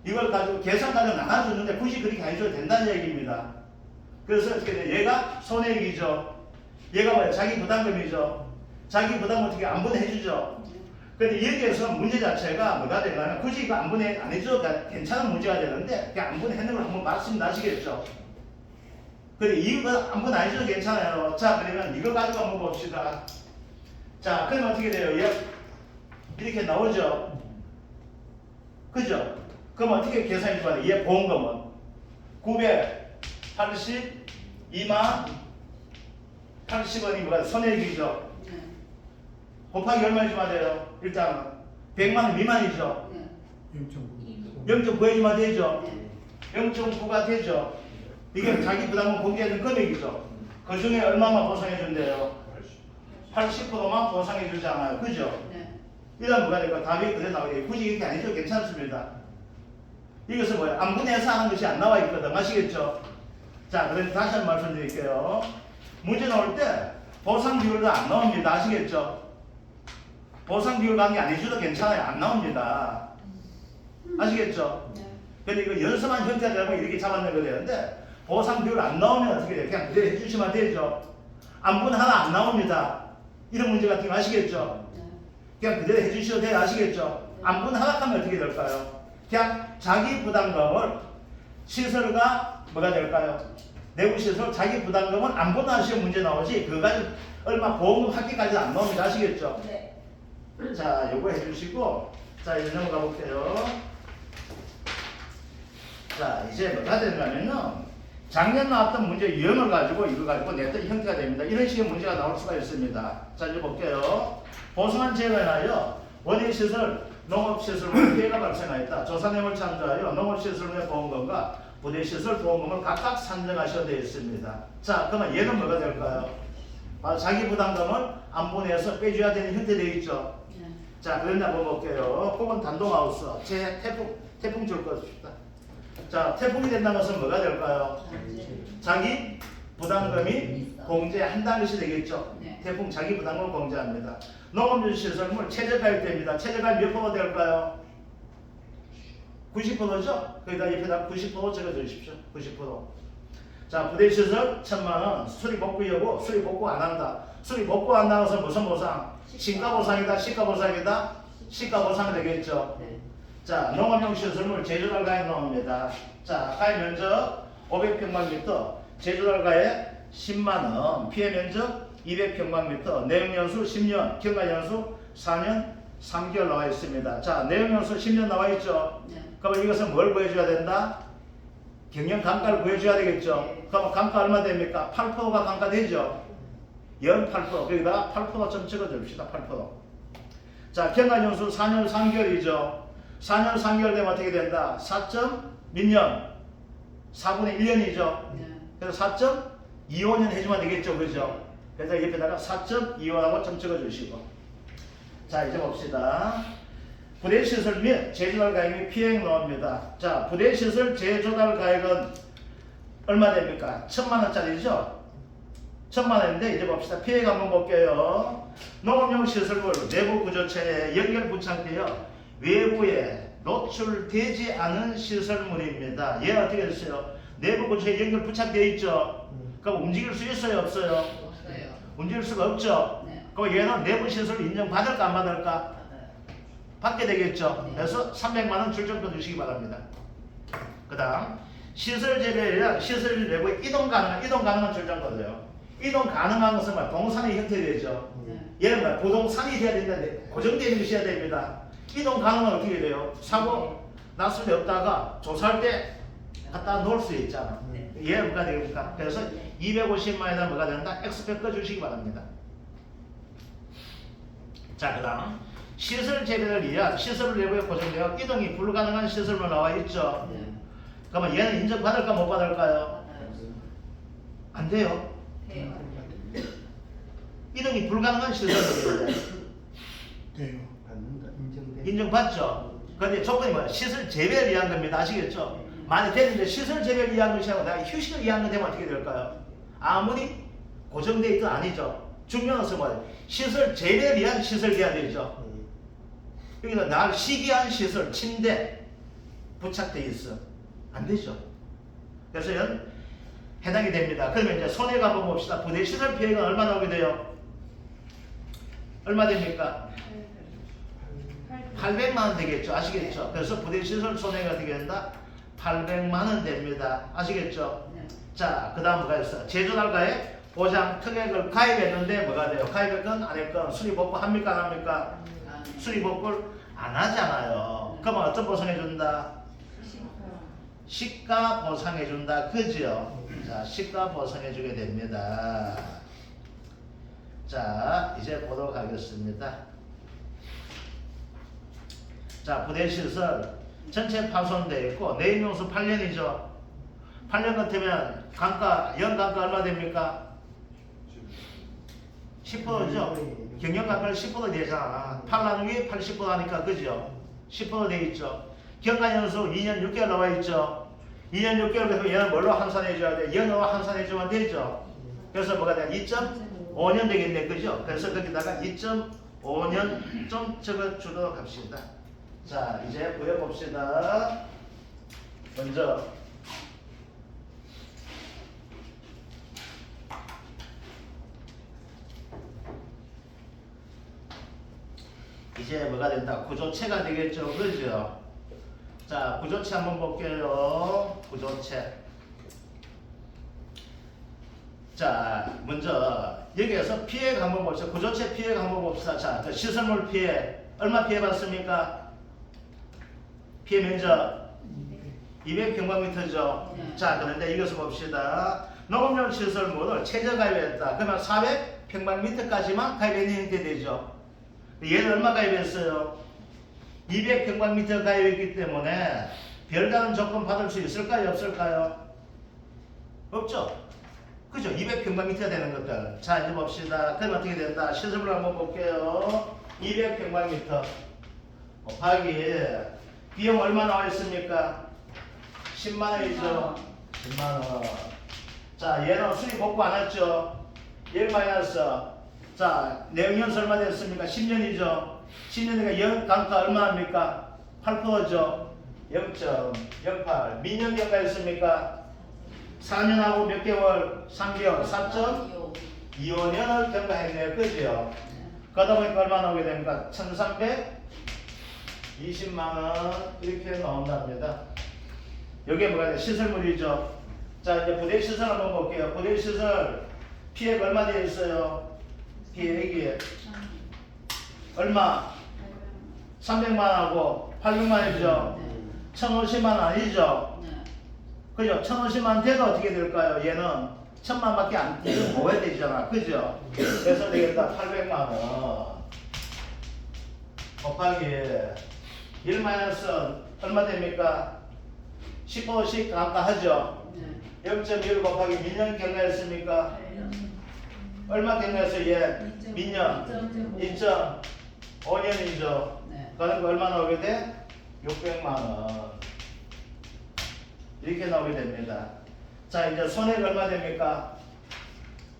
이걸 가지고 계산까지 나눠주는데 굳이 그렇게 안 해줘도 된다는 얘기입니다. 그래서 어떻게 돼? 얘가 손해액이죠. 얘가 뭐야? 자기 부담금이죠. 자기 부담금 어떻게 안 분해해주죠? 근데 여기에서 문제 자체가 뭐가 되냐면 굳이 이거 안 분해 안 해줘도 괜찮은 문제가 되는데 그냥 안 분해하는 걸 한번 말씀하시겠죠? 근데 이거 안 분해 안 해줘도 괜찮아요. 자, 그러면 이거 가지고 한번 봅시다. 자, 그러면 어떻게 돼요? 얘 이렇게 나오죠? 그죠? 그럼 어떻게 계산해 줘야 돼? 얘 보험금은 982만 80원이 뭐가 손해액이죠? 곱하기 얼마 해주면 돼요? 일단은 100만 원 미만이죠? 0.9 해주면 되죠? 0.9가 되죠? 이게 자기 부담금 공개하는 금액이죠? 그 중에 얼마만 보상해 준대요? 80%만 보상해 주잖아요. 그죠? 이런 뭐가 될까? 답이 그래 나오게 굳이 이렇게 안 해줘도 괜찮습니다. 이것은 뭐예요? 안 분해해서 하는 것이 안 나와 있거든. 아시겠죠? 자, 그럼 다시 한번 말씀드릴게요. 문제 나올 때 보상 비율도 안 나옵니다. 아시겠죠? 보상 비율 관계 안 해줘도 괜찮아요. 안 나옵니다. 아시겠죠? 근데 이거 연습한 형태가 되면 이렇게 잡아내면 되는데 보상 비율 안 나오면 어떻게 돼요? 그냥 그대로 해주시면 되죠. 안 분 하나 안 나옵니다. 이런 문제 같은 거 아시겠죠? 그냥 그대로 해주셔도 돼요. 아시겠죠? 안 분 하락하면 어떻게 될까요? 그냥 자기 부담금을 시설가 뭐가 될까요? 내부 시설 자기 부담금은 안 분하시면 문제 나오지 그거 가지고 얼마 보험금 합계까지 안 나옵니다. 아시겠죠? 자, 요거 해주시고 자, 이제 넘어가 볼게요. 자, 이제 뭐가 되냐면은 작년 나왔던 문제 유형을 가지고 이거 가지고 냈던 형태가 됩니다. 이런 식의 문제가 나올 수가 있습니다. 자, 이제 볼게요. 보상한 재해하여 원예시설, 농업시설물 피해가 발생하였다. 조사 내용을 참조하여 농업시설물의 보험금과 부대시설 보험금을 각각 산정하셔야 되어 있습니다. 자, 그러면 얘는 뭐가 될까요? 자기 부담금을 안 분해서 빼줘야 되는 형태 되어 있죠. 자, 그런데 한번 볼게요. 혹은 단독하우스. 태풍 줄 것입니다. 자, 태풍이 된다는 것은 뭐가 될까요? 자기 부담금이 공제한다는 것이 되겠죠. 네. 태풍 자기 부담금을 공제합니다. 농업용 시설물 최저가액대입니다. 최저가액 몇 프로 될까요? 90%죠? 거기다 옆에다 90% 적어주십시오. 90%. 자, 부대시설 1,000만원, 수리복구 여부, 수리복구 안 한다. 수리복구 안 나와서 무슨 보상? 시가보상이다, 시가보상이다, 시가보상이 되겠죠. 네. 자, 농업용 시설물 제조달 가액 나옵니다. 자, 가액 면적 500평방미터, 제조달 가액 10만원, 피해 면적 200평방미터, 내용연수 10년, 경과연수 4년 3개월 나와 있습니다. 자, 내용연수 10년 나와 있죠. 네. 그러면 이것은 뭘 구해줘야 된다? 경영 감가를 구해줘야 되겠죠. 그러면 감가 얼마 됩니까? 8%가 감가 되죠. 연 8%. 거기다가 8% 좀 적어줍시다. 8%. 자, 경과연수 4년 3개월이죠. 4년 3개월 되면 어떻게 된다? 4몇 년? 4분의 1년이죠. 네. 그래서 4.25년 해주면 되겠죠. 그죠? 그래서 옆에다가 4.25라고 좀 적어주시고. 자, 이제 봅시다. 부대시설 및 제조달 가액이 피해액 나옵니다. 자, 부대시설 제조달 가액은 얼마 됩니까? 1,000만원짜리죠? 1,000만원인데 이제 봅시다. 피해액 한번 볼게요. 농업용 시설물 내부 구조체에 연결 부착되어 외부에 노출되지 않은 시설물입니다. 얘 어떻게 됐어요? 내부 구조체에 연결 부착되어 있죠? 그럼 움직일 수 있어요? 없어요? 없어요. 움직일 수가 없죠? 네. 그럼 얘는 내부 시설 인정받을까 안 받을까? 받아요. 받게 되겠죠. 네. 그래서 300만원 출정권 주시기 바랍니다. 그 다음 시설 재배랑 시설 내부에 이동 가능한 출정권이에요. 이동 가능한 것은 뭐 동산의 형태되죠. 네. 얘는 뭐 부동산이 돼야 된다는데 고정되는 것이 해야 됩니다. 이동 가능은 어떻게 돼요? 사고 났을 때 없다가 조사할 때 갖다 놓을 수 있잖아. 네. 얘 뭐가 되니까 그래서 250만원이나 뭐가 된다? X백 꺼주시기 바랍니다. 자, 그 다음 시설 재배를 위한 시설 내부에 고정되어 이동이 불가능한 시설만 나와 있죠. 네. 그러면 얘는 인정받을까 못 받을까요? 받아요. 안 돼요. 해요. 이동이 불가능한 시설물인데 돼요. 받는다. 인정돼. 인정받죠. 그런데 조건이 뭐야? 시설 재배를 위한 겁니다. 아시겠죠? 많이 되는데 시설 재배를 위한 것이 아니고 내가 휴식을 위한 거 되면 어떻게 될까요? 아무리 고정되어 있든 아니죠. 중요한 것은 뭐예요? 시설 재배를 위한 시설 돼야 되죠. 여기서 날 쉬게 한 시설, 침대 부착되어 있어. 안 되죠. 그래서 이건 해당이 됩니다. 그러면 이제 손해가 한번 봅시다. 부대 시설 피해가 얼마 나오게 돼요? 얼마 됩니까? 800만 원 되겠죠. 아시겠죠? 그래서 부대 시설 손해가 어떻게 된다? 800만 원 됩니다. 아시겠죠? 네. 자, 그 다음 뭐가 있어? 제조달가에 보장 특약을 가입했는데 뭐가 돼요? 가입했건 안 했건 수리복구 합니까 안 합니까? 아, 네. 수리복구를 안 하잖아요. 그러면 어떤 보상해준다? 시가 보상해준다. 그죠? 자, 시가 보상해주게 됩니다. 자, 이제 보도록 하겠습니다. 자, 부대시설 전체 파손되어 있고 내임용수 8년이죠. 8년 같으면 감가, 연감가 얼마 됩니까? 10%죠. 경영감가를 10% 되잖아. 8 나누기 80% 하니까 그죠? 10% 돼 있죠. 경과연수 2년 6개월 나와 있죠. 2년 6개월 그래서 얘는 뭘로 환산해줘야 돼? 연어로 환산해주면 되죠. 그래서 뭐가 돼? 2.5년 되겠네. 그죠? 그래서 거기다가 2.5년 좀 적어주도록 합시다. 자, 이제 보여봅시다. 먼저 이제 뭐가 된다? 구조체가 되겠죠. 그죠? 자, 구조체 한번 볼게요. 구조체. 자, 먼저 여기에서 피해가 한번 봅시다. 구조체 피해가 한번 봅시다. 자, 그 시설물 피해 얼마 피해 받습니까? 피해 면적 200평방미터죠. 네. 자, 그런데 이것을 봅시다. 농업용 시설물을 최저 가입했다. 그러면 400평방미터까지만 가입했는 형태 되죠. 얘는 얼마 가입했어요? 200평방미터 가입했기 때문에 별다른 조건 받을 수 있을까요? 없을까요? 없죠? 그죠? 200평방미터 되는 것들. 자, 이제 봅시다. 그럼 어떻게 된다? 시설물 한번 볼게요. 200평방미터 곱하기 비용 얼마 나와 있습니까? 10만 원이죠. 10만 원. 자, 얘는 수익 복구 안 했죠. 1 마이너스. 자, 내용연수 얼마 됐습니까? 10년이죠. 10년이니까 연 단가 얼마입니까? 8%죠. 0.08. 민년 경과였습니까? 4년하고 몇 개월? 3개월. 4.25년을 경과했네요. 그죠? 그러다 보니까 얼마 나오게 됩니까? 1320만 원 이렇게 나온답니다. 여기에 뭐가 돼? 시설물이죠. 자, 이제 부대 시설 한번 볼게요. 부대 시설 피해가 얼마 되어 있어요? 피해액이 얼마? 300만 원하고 800만 원이죠. 1050만 원 아니죠? 그죠? 1050만 원 돼도 어떻게 될까요? 얘는 1000만 원밖에 안 모아야 되잖아. 그죠? 그래서 되겠다. 800만 원 곱하기 1 마이너스 얼마 됩니까? 10%씩 감가하죠? 0.1 곱하기 민년 경과했습니까? 얼마 경과했어요? 얘 민년 2.5년이죠. 그러니까 얼마 나오게 돼? 600만 원 이렇게 나오게 됩니다. 자, 이제 손해가 얼마 됩니까?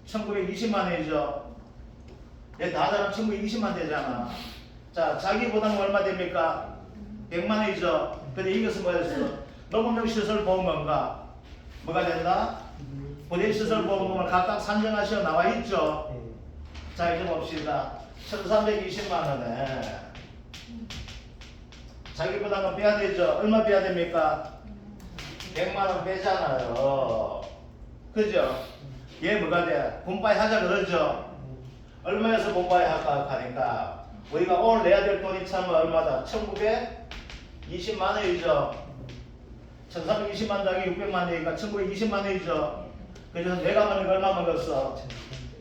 1920만 원이죠. 얘 다 합하면 1920만 되잖아. 자, 자기 부담은 얼마 됩니까? 100만 원이죠. 근데 이것은 뭐였어? 녹음용 시설 보험금과 뭐가 된다? 부대 시설 보험금을 각각 산정하시어 나와 있죠. 자, 이제 봅시다. 1320만 원에 자기 부담금 빼야 되죠. 얼마 빼야 됩니까? 100만 원 빼잖아요. 그죠? 얘 뭐가 돼? 분파이 하자 그러죠? 얼마에서 분파이 할까 하니까 우리가 오늘 내야 될 돈이 참 얼마다? 1920만 원이죠. 1320만 더하기 600만 되니까 1920만 원이죠. 그래서 내가 먹는 거 얼마 먹었어?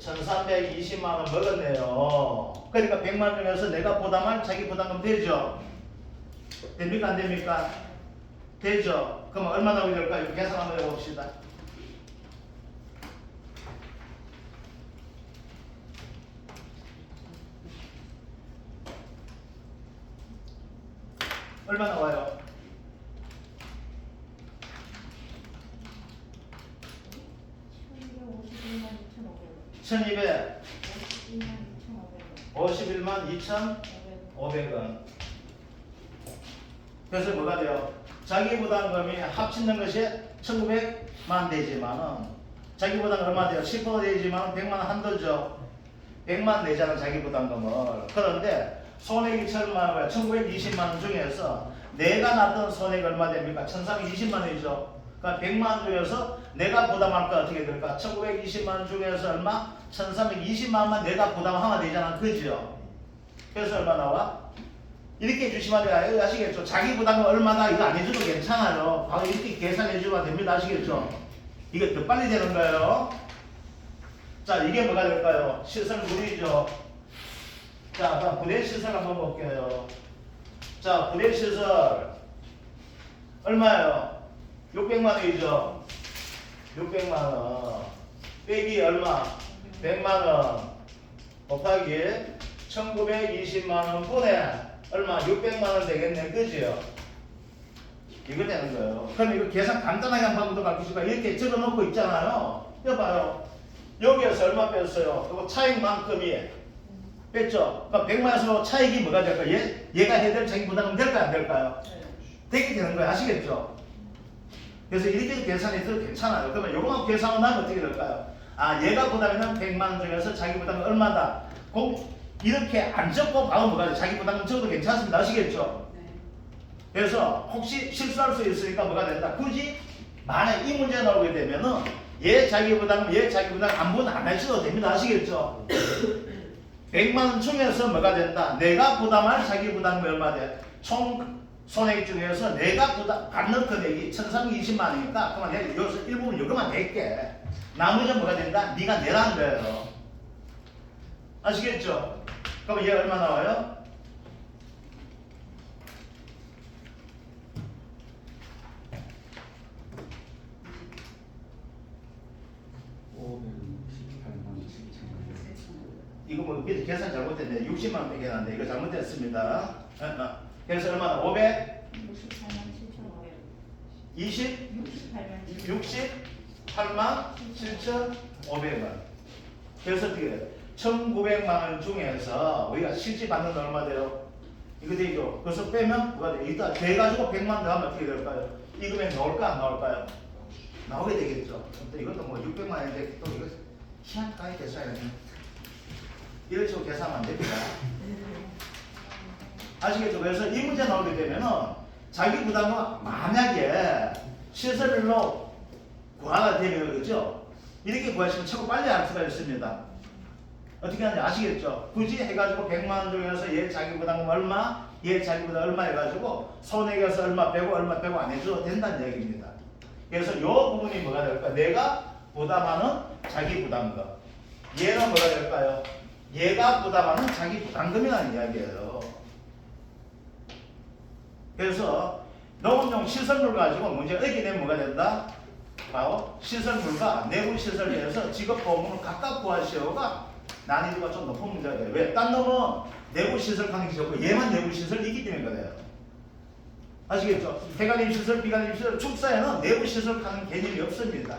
1320만 원 먹었네요. 그러니까 100만 원 중에서 내가 부담할 자기 부담금 되죠? 됩니까? 안 됩니까? 되죠? 그럼 얼마 나오게 될까요? 계산 한번 해봅시다. 얼마 나와요? 1200 51만 2,500원. 그래서 뭐가 돼요? 자기 부담금이 합치는 것이 1900만 되지만은 자기 부담금 얼마 돼요? 10% 되지만 100만 원 한도죠. 100만 내잖아 자기 부담금을. 그런데 손해액이 1920만 원 중에서 내가 놨던 손해액 얼마 됩니까? 1320만 원이죠. 그러니까 100만 원 중에서 내가 부담할 거 어떻게 될까? 1920만 원 중에서 얼마? 1320만 원만 내가 부담하면 되잖아. 그죠? 그래서 얼마 나와? 이렇게 주시면 아시겠죠? 자기 부담금 얼마다 이거 안 해줘도 괜찮아요. 바로 이렇게 계산해 주면 됩니다. 아시겠죠? 이게 더 빨리 되는 거예요. 자, 이게 뭐가 될까요? 시설물이죠. 자, 그럼 부대 시설 한번 볼게요. 자, 부대 시설 얼마예요? 600만 원이죠. 600만 원 빼기 얼마? 100만 원 곱하기 1920만 원 분의 얼마? 600만 원 되겠네. 그죠? 이거 되는 거예요. 그럼 이거 계산 간단하게 한 방법도 가르치니까 이렇게 적어 놓고 있잖아요. 여봐요. 여기에서 얼마 뺐어요? 이거 차익만큼이 뺐죠? 그러니까 100만에서 차익이 뭐가 될까요? 얘가 해야 될 자기 부담금 될까요? 안 될까요? 되게 되는 거예요. 아시겠죠? 그래서 이렇게 계산해도 괜찮아요. 그러면 요거만 계산하고 나면 어떻게 될까요? 아, 얘가 부담이면 100만 원 중에서 자기 부담은 얼마다? 이렇게 안 적고 바로 뭐가 돼? 자기 부담금 적어도 괜찮습니다. 아시겠죠? 그래서 혹시 실수할 수 있으니까 뭐가 된다? 굳이 만약 이 문제 나오게 되면은 얘 자기 부담금, 얘 자기 부담금 안분 안 하셔도 됩니다. 아시겠죠? 100만 원 중에서 뭐가 된다? 내가 부담할 자기 부담금이 얼마 돼? 총 손해액 중에서 내가 받는 금액이 1320만 원이니까 그만 내가 여기서 일부분 요거만 낼게. 나머지는 뭐가 된다? 네가 내라는 거예요. 아시겠죠? 그럼 얘 얼마 나와요? 이거 뭐 밑에 계산 잘못됐네. 60만 원 빼게 났네. 이거 잘못됐습니다. 그래서 얼마나? 500? 68만 7,500원. 그래서 어떻게 돼요? 1,900만 원 중에서 우리가 실제 받는 건 얼마 돼요? 이거 되죠? 그래서 빼면 뭐가 돼요? 일단 돼가지고 100만 더 하면 어떻게 될까요? 이 금액 나올까 안 나올까요? 나오게 되겠죠. 또 이것도 뭐 600만 원인데 또 이거 희한하게 계산해야 돼. 이런 식으로 계산하면 안 됩니다. 아시겠죠? 그래서 이 문제 나오게 되면은 자기 부담은 만약에 시설별로 구하가 되면 그죠? 이렇게 구하시면 최고 빨리 할 수가 있습니다. 어떻게 하는지 아시겠죠? 굳이 해가지고 100만 원 중에서 얘 자기 부담금 얼마, 얘 자기 부담 얼마 해가지고 손해가서 얼마 빼고 안 해줘도 된다는 얘기입니다. 그래서 이 부분이 뭐가 될까? 내가 부담하는 자기 부담금. 얘는 뭐가 될까요? 얘가 부담하는 자기 부담금이라는 이야기예요. 그래서 농업용 시설물 가지고 문제가 있게 되면 뭐가 된다? 바로 시설물과 내부 시설에서 직업보험을 각각 구하시오가 난이도가 좀 높은 문제가 돼요. 왜? 딴 놈은 내부 시설 가는 게 좋고 얘만 내부 시설이 있기 때문에 그래요. 아시겠죠? 폐관임 시설, 비관임 시설, 축사에는 내부 시설 가는 개념이 없습니다.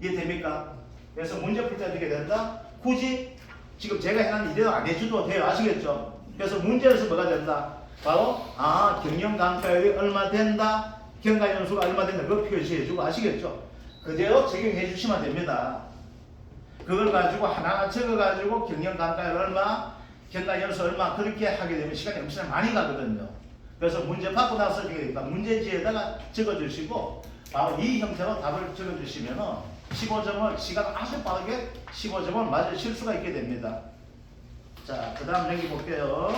이해됩니까? 그래서 문제 풀 때 어떻게 된다? 굳이 지금 제가 해놨는 이대로 안 해줘도 돼요. 아시겠죠? 그래서 문제에서 뭐가 된다? 바로 경영감가율이 얼마 된다, 경과연수가 얼마 된다, 그걸 표시해주고 아시겠죠? 그대로 적용해 주시면 됩니다. 그걸 가지고 하나하나 적어가지고 경영감가율 얼마, 경과연수 얼마 그렇게 하게 되면 시간이 엄청 많이 가거든요. 그래서 문제 받고 나서 문제지에다가 적어주시고 바로 이 형태로 답을 적어주시면은 15점을 시간 아주 빠르게 15점을 맞으실 수가 있게 됩니다. 자, 그 다음 여기 볼게요.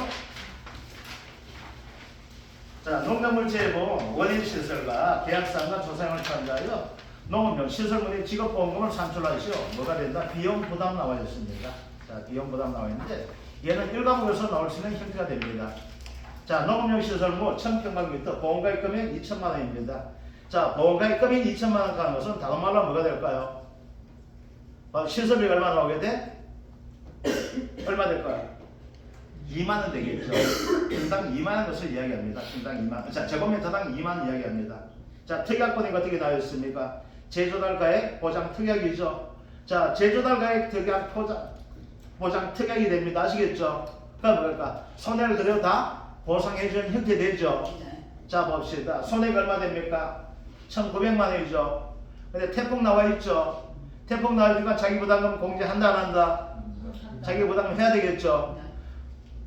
자, 농작물 재보험 원인 시설과 계약상과 조사용을 참가하여 농업용 시설물의 직업보험금을 산출하시오. 뭐가 된다? 비용 부담 나와 있습니다. 자, 비용 부담 나와 있는데 얘는 1과목에서 나올 수 있는 형태가 됩니다. 자, 농업용 시설물 1000평방미터 보험가입 금액 2천만 원입니다. 자, 보험가입 금액 2천만 원 가는 것은 다른 말로 뭐가 될까요? 시설비 얼마 나오게 돼? 얼마 될까요? 2만 원 되겠죠. 평당 2만 원 것을 이야기합니다. 평당 2만 원. 자, 제곱미터당 2만 원 이야기합니다. 자, 특약권이 어떻게 나와 있습니까? 제조달 가액 보장 특약이죠. 자, 제조달 가액 특약 보장 특약이 됩니다. 아시겠죠? 그럼 뭘까? 손해를 그대로 다 보상해주는 형태 되죠. 자, 봅시다. 손해가 얼마 됩니까? 1,900만 원이죠. 근데 태풍 나와 있죠. 태풍 나오니까 자기 부담금 공제한다 안 한다? 자기 부담금 해야 되겠죠.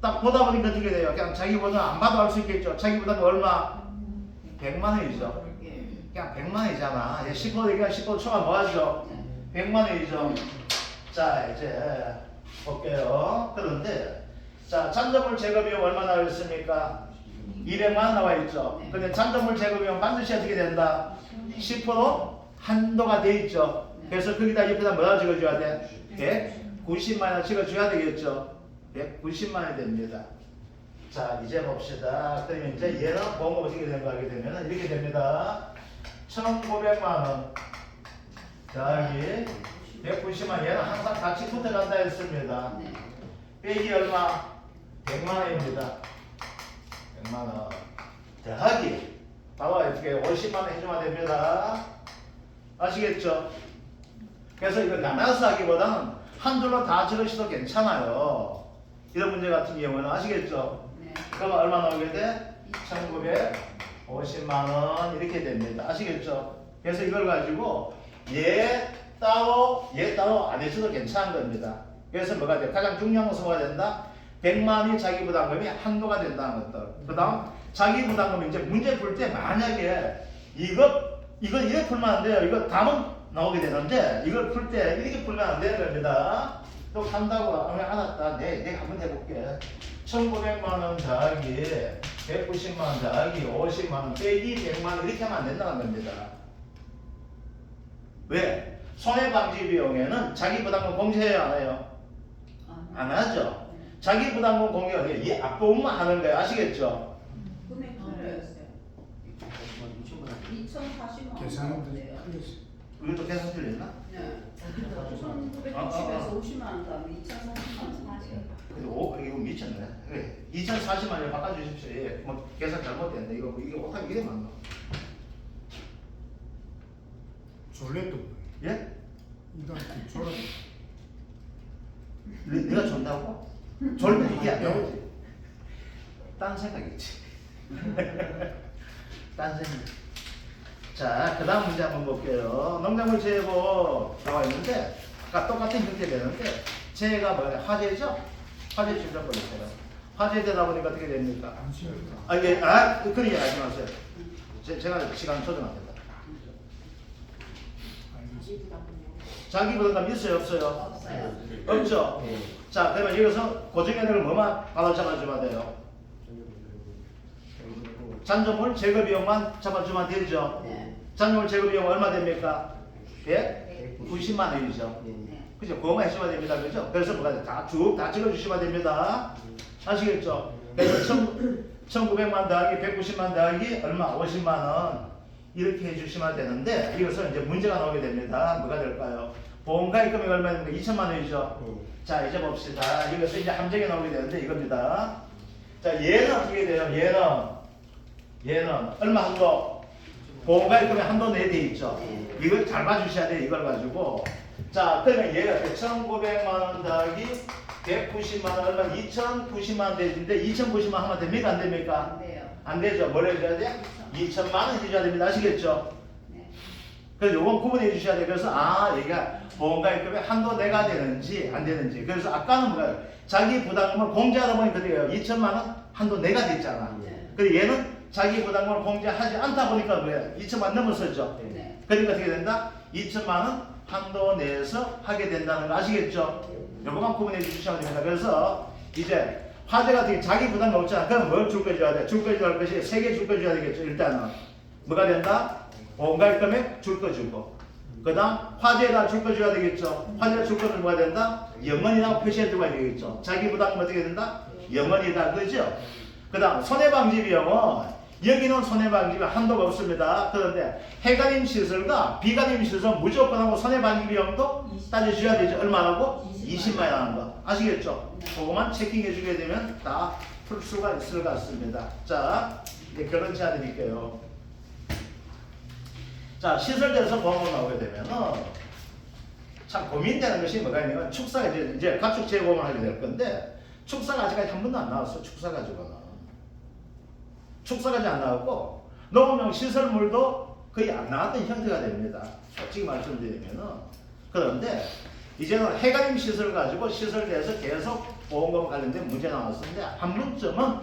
딱 보다 보니까 어떻게 돼요? 그냥 자기 부담 안 봐도 알 수 있겠죠. 자기 부담금 얼마? 100만 원이죠. 그냥 100만 원이잖아. 10%니까 10% 초과 뭐 하죠? 100만 원이죠. 자, 이제 볼게요. 그런데 자, 잔존물 제거비용 얼마 나와 있습니까? 200만 원 나와 있죠. 근데 잔존물 제거비용 반드시 어떻게 된다? 10% 한도가 돼 있죠. 그래서 거기다 옆에다 뭐라 적어줘야 돼? 190만 원 적어줘야 되겠죠. 190만 원이 됩니다. 자, 이제 봅시다. 그러면 이제 얘는 보험 어떻게 된가 하게 되면 이렇게 됩니다. 1,900만 원 더하기 190만 원, 얘는 항상 같이 붙어간다 했습니다. 빼기 얼마? 100만 원입니다. 100만 원 더하기 바로 어떻게 50만 원 해주면 됩니다. 아시겠죠? 그래서 이거 나눠서 하기보다는 한 줄로 다 적으셔도 괜찮아요. 이런 문제 같은 경우는 아시겠죠? 그럼 얼마 나오게 돼? 2,950만 원 이렇게 됩니다. 아시겠죠? 그래서 이걸 가지고 얘 따로 안 해줘도 괜찮은 겁니다. 그래서 뭐가 돼? 가장 중요한 것은 뭐가 된다? 100만 원이 자기 부담금이 한도가 된다는 것들. 그 다음 자기 부담금 이제 문제 풀 때 만약에 이거 이렇게 풀면 안 돼요. 이거 답은 나오게 되는데 이걸 풀 때 이렇게 풀면 안 되는 겁니다. 또 한다고 하면 알았다. 내가 한번 해볼게. 1,900만 원 더하기 190만 원 더하기 50만 원 빼기 100만 원 이렇게 하면 안 된다는 겁니다. 왜? 손해방지 비용에는 자기 부담금 공제해요 안 해요? 안 하죠. 자기 부담금 공개가 이 앞부분만 하는 거예요. 아시겠죠? 금액 뭐였어요? 2,040만 원. 계산은 틀렸어. 이것도 계산 틀렸나? 네. 1960에서 50만 원 더하면 2,040만 원. 그래도 이거 미쳤네. 그래. 2,040만 원 바꿔주십시오. 예. 뭐 계산 잘못됐네. 이거 이게 어떻게 이게 맞나? 졸래도 예? 이단 졸라. 네가 존다고? 졸면 이게 안 나오지. 딴 생각이지. 딴 생각. 자, 그 다음 문제 한번 볼게요. 농작물 재고 나와 있는데, 아까 똑같은 형태 되는데, 재가 뭐야? 화재죠? 화재 출전 버렸어요. 화재 되다 보니까 어떻게 됩니까? 아, 이게, 그런 얘기 하지 마세요. 제가 시간 조정합니다. 자기 부담감 있어요, 없어요? 없어요. 없죠? 자, 그러면 여기서 고정연료를 뭐만 바로 잡아주면 돼요? 잔존물 제거 비용만 잡아주면 되죠? 네. 잔존물 제거 비용 얼마 됩니까? 190만 원이죠? 네. 그죠? 그거만 해주면 됩니다. 그죠? 그래서 뭐가 다 찍어주시면 됩니다. 아시겠죠? 그래서 1900만 더하기 190만 더하기 얼마? 50만 원. 이렇게 해주시면 되는데, 이것은 이제 문제가 나오게 됩니다. 뭐가 될까요? 보험가입 금액 얼마입니까? 2천만 원이죠? 자, 이제 봅시다. 이것은 이제 함정에 나오게 되는데, 이겁니다. 자, 얘는 어떻게 돼요? 얘는 얼마 한도? 보험가입 금액 한도 내에 돼 있죠? 이걸 잘 봐주셔야 돼요. 이걸 가지고. 자, 그러면 얘가 1,900만 원 더하기 190만 원 얼마? 2,090만 원 되는데 2,090만 원 하면 됩니까? 안 됩니까? 안 돼요. 안 되죠. 뭘 해줘야 돼? 2천만 원 해줘야 됩니다. 아시겠죠? 네. 그래서 요건 구분해 주셔야 돼요. 그래서 얘가 보험가입금액 한도 내가 되는지 안 되는지. 그래서 아까는 뭐예요? 자기 부담금을 공제하다 보니까 어떻게 해요? 2천만 원 한도 내가 됐잖아. 네. 그리고 얘는 자기 부담금을 공제하지 않다 보니까 뭐예요? 2천만 원 넘었었죠. 네. 그러니까 어떻게 된다? 2천만 원 한도 내에서 하게 된다는 거 아시겠죠? 요거만 구분해 주시면 됩니다. 그래서 이제 화재가 어떻게 자기 부담이 없잖아. 그럼 뭘 줄 거 줘야 돼? 줄 거 줘야 할 것이 3개 줄 거 줘야 되겠죠. 일단은 뭐가 된다? 보험가입 금액 줄 거 주고, 그 다음 화재에다 줄 거 줘야 되겠죠. 화재 줄 거는 뭐가 된다? 영원이라고 표시해 두어야 되겠죠. 자기 부담은 어떻게 된다? 영원이다. 그죠? 그 다음 손해방지 비용은 여기는 손해방지 비용 한도가 없습니다. 그런데 해가림 시설과 비가림 시설 무조건하고 손해방지 비용도 따져줘야 되죠. 얼마라고? 20만 원 하는 거. 아시겠죠? 그거만 체킹해 주게 되면 다 풀 수가 있을 것 같습니다. 자, 이제 결론 제안 드릴게요. 자, 시설대에서 보험으로 나오게 되면은 참 고민되는 것이 뭐가 있냐면 축사가 이제 가축 재보험을 하게 될 건데, 축사가 아직까지 한 번도 안 나왔어. 축사 가지고는. 축사까지 안 나왔고 농업용 시설물도 거의 안 나왔던 형태가 됩니다. 솔직히 말씀드리면은. 그런데 이제는 해가림 시설 가지고 시설대에서 계속 보험과 관련된 문제 나왔었는데, 한 번쯤은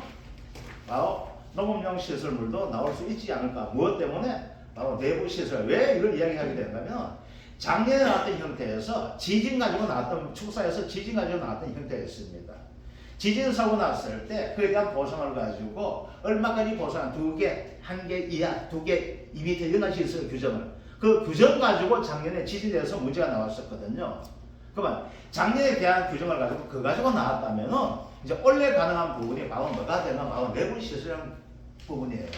바로 농업용 시설물도 나올 수 있지 않을까. 무엇 때문에? 바로 내부 시설. 왜 이걸 이야기하게 되냐면, 작년에 나왔던 형태에서 지진 가지고 나왔던, 축사에서 지진 가지고 나왔던 형태였습니다. 지진 사고 났을 때 그에 대한 보상을 가지고 얼마까지 보상? 2개, 1개 이하, 2개, 2m 이런 식의 규정을, 그 규정 가지고 작년에 지진에서 문제가 나왔었거든요. 그러면 작년에 대한 규정을 가지고 그거 가지고 나왔다면은 이제 원래 가능한 부분이 바로 뭐가 되나? 바로 내부 시설이라는 부분이에요.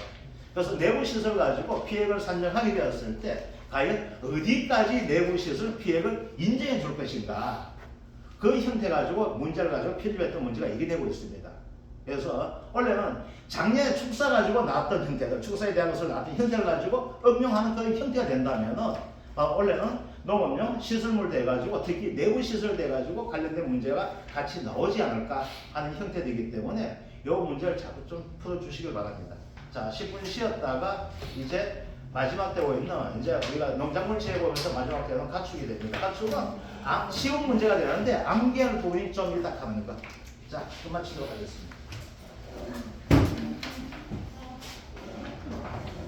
그래서 내부 시설 가지고 피해를 산정하게 되었을 때 과연 어디까지 내부 시설 피해를 인정해 줄 것인가? 그 형태 가지고 문제를 가지고 필요했던 문제가 이게 되고 있습니다. 그래서 원래는 작년에 축사 가지고 나왔던 형태들, 축사에 대한 것을 나왔던 형태를 가지고 응용하는 그 형태가 된다면은 원래는 농업용 시설물 돼 가지고 특히 내부 시설 돼 가지고 관련된 문제가 같이 나오지 않을까 하는 형태이기 때문에 이 문제를 자꾸 좀 풀어 주시길 바랍니다. 자, 10분 쉬었다가 이제 마지막 되고 있는, 이제 우리가 농작물 재보면서 마지막 되는 가축이 됩니다. 가축은 쉬운 문제가 되는데 암기할 부분이 좀 이따 하는 거. 자, 끝마치도록 하겠습니다.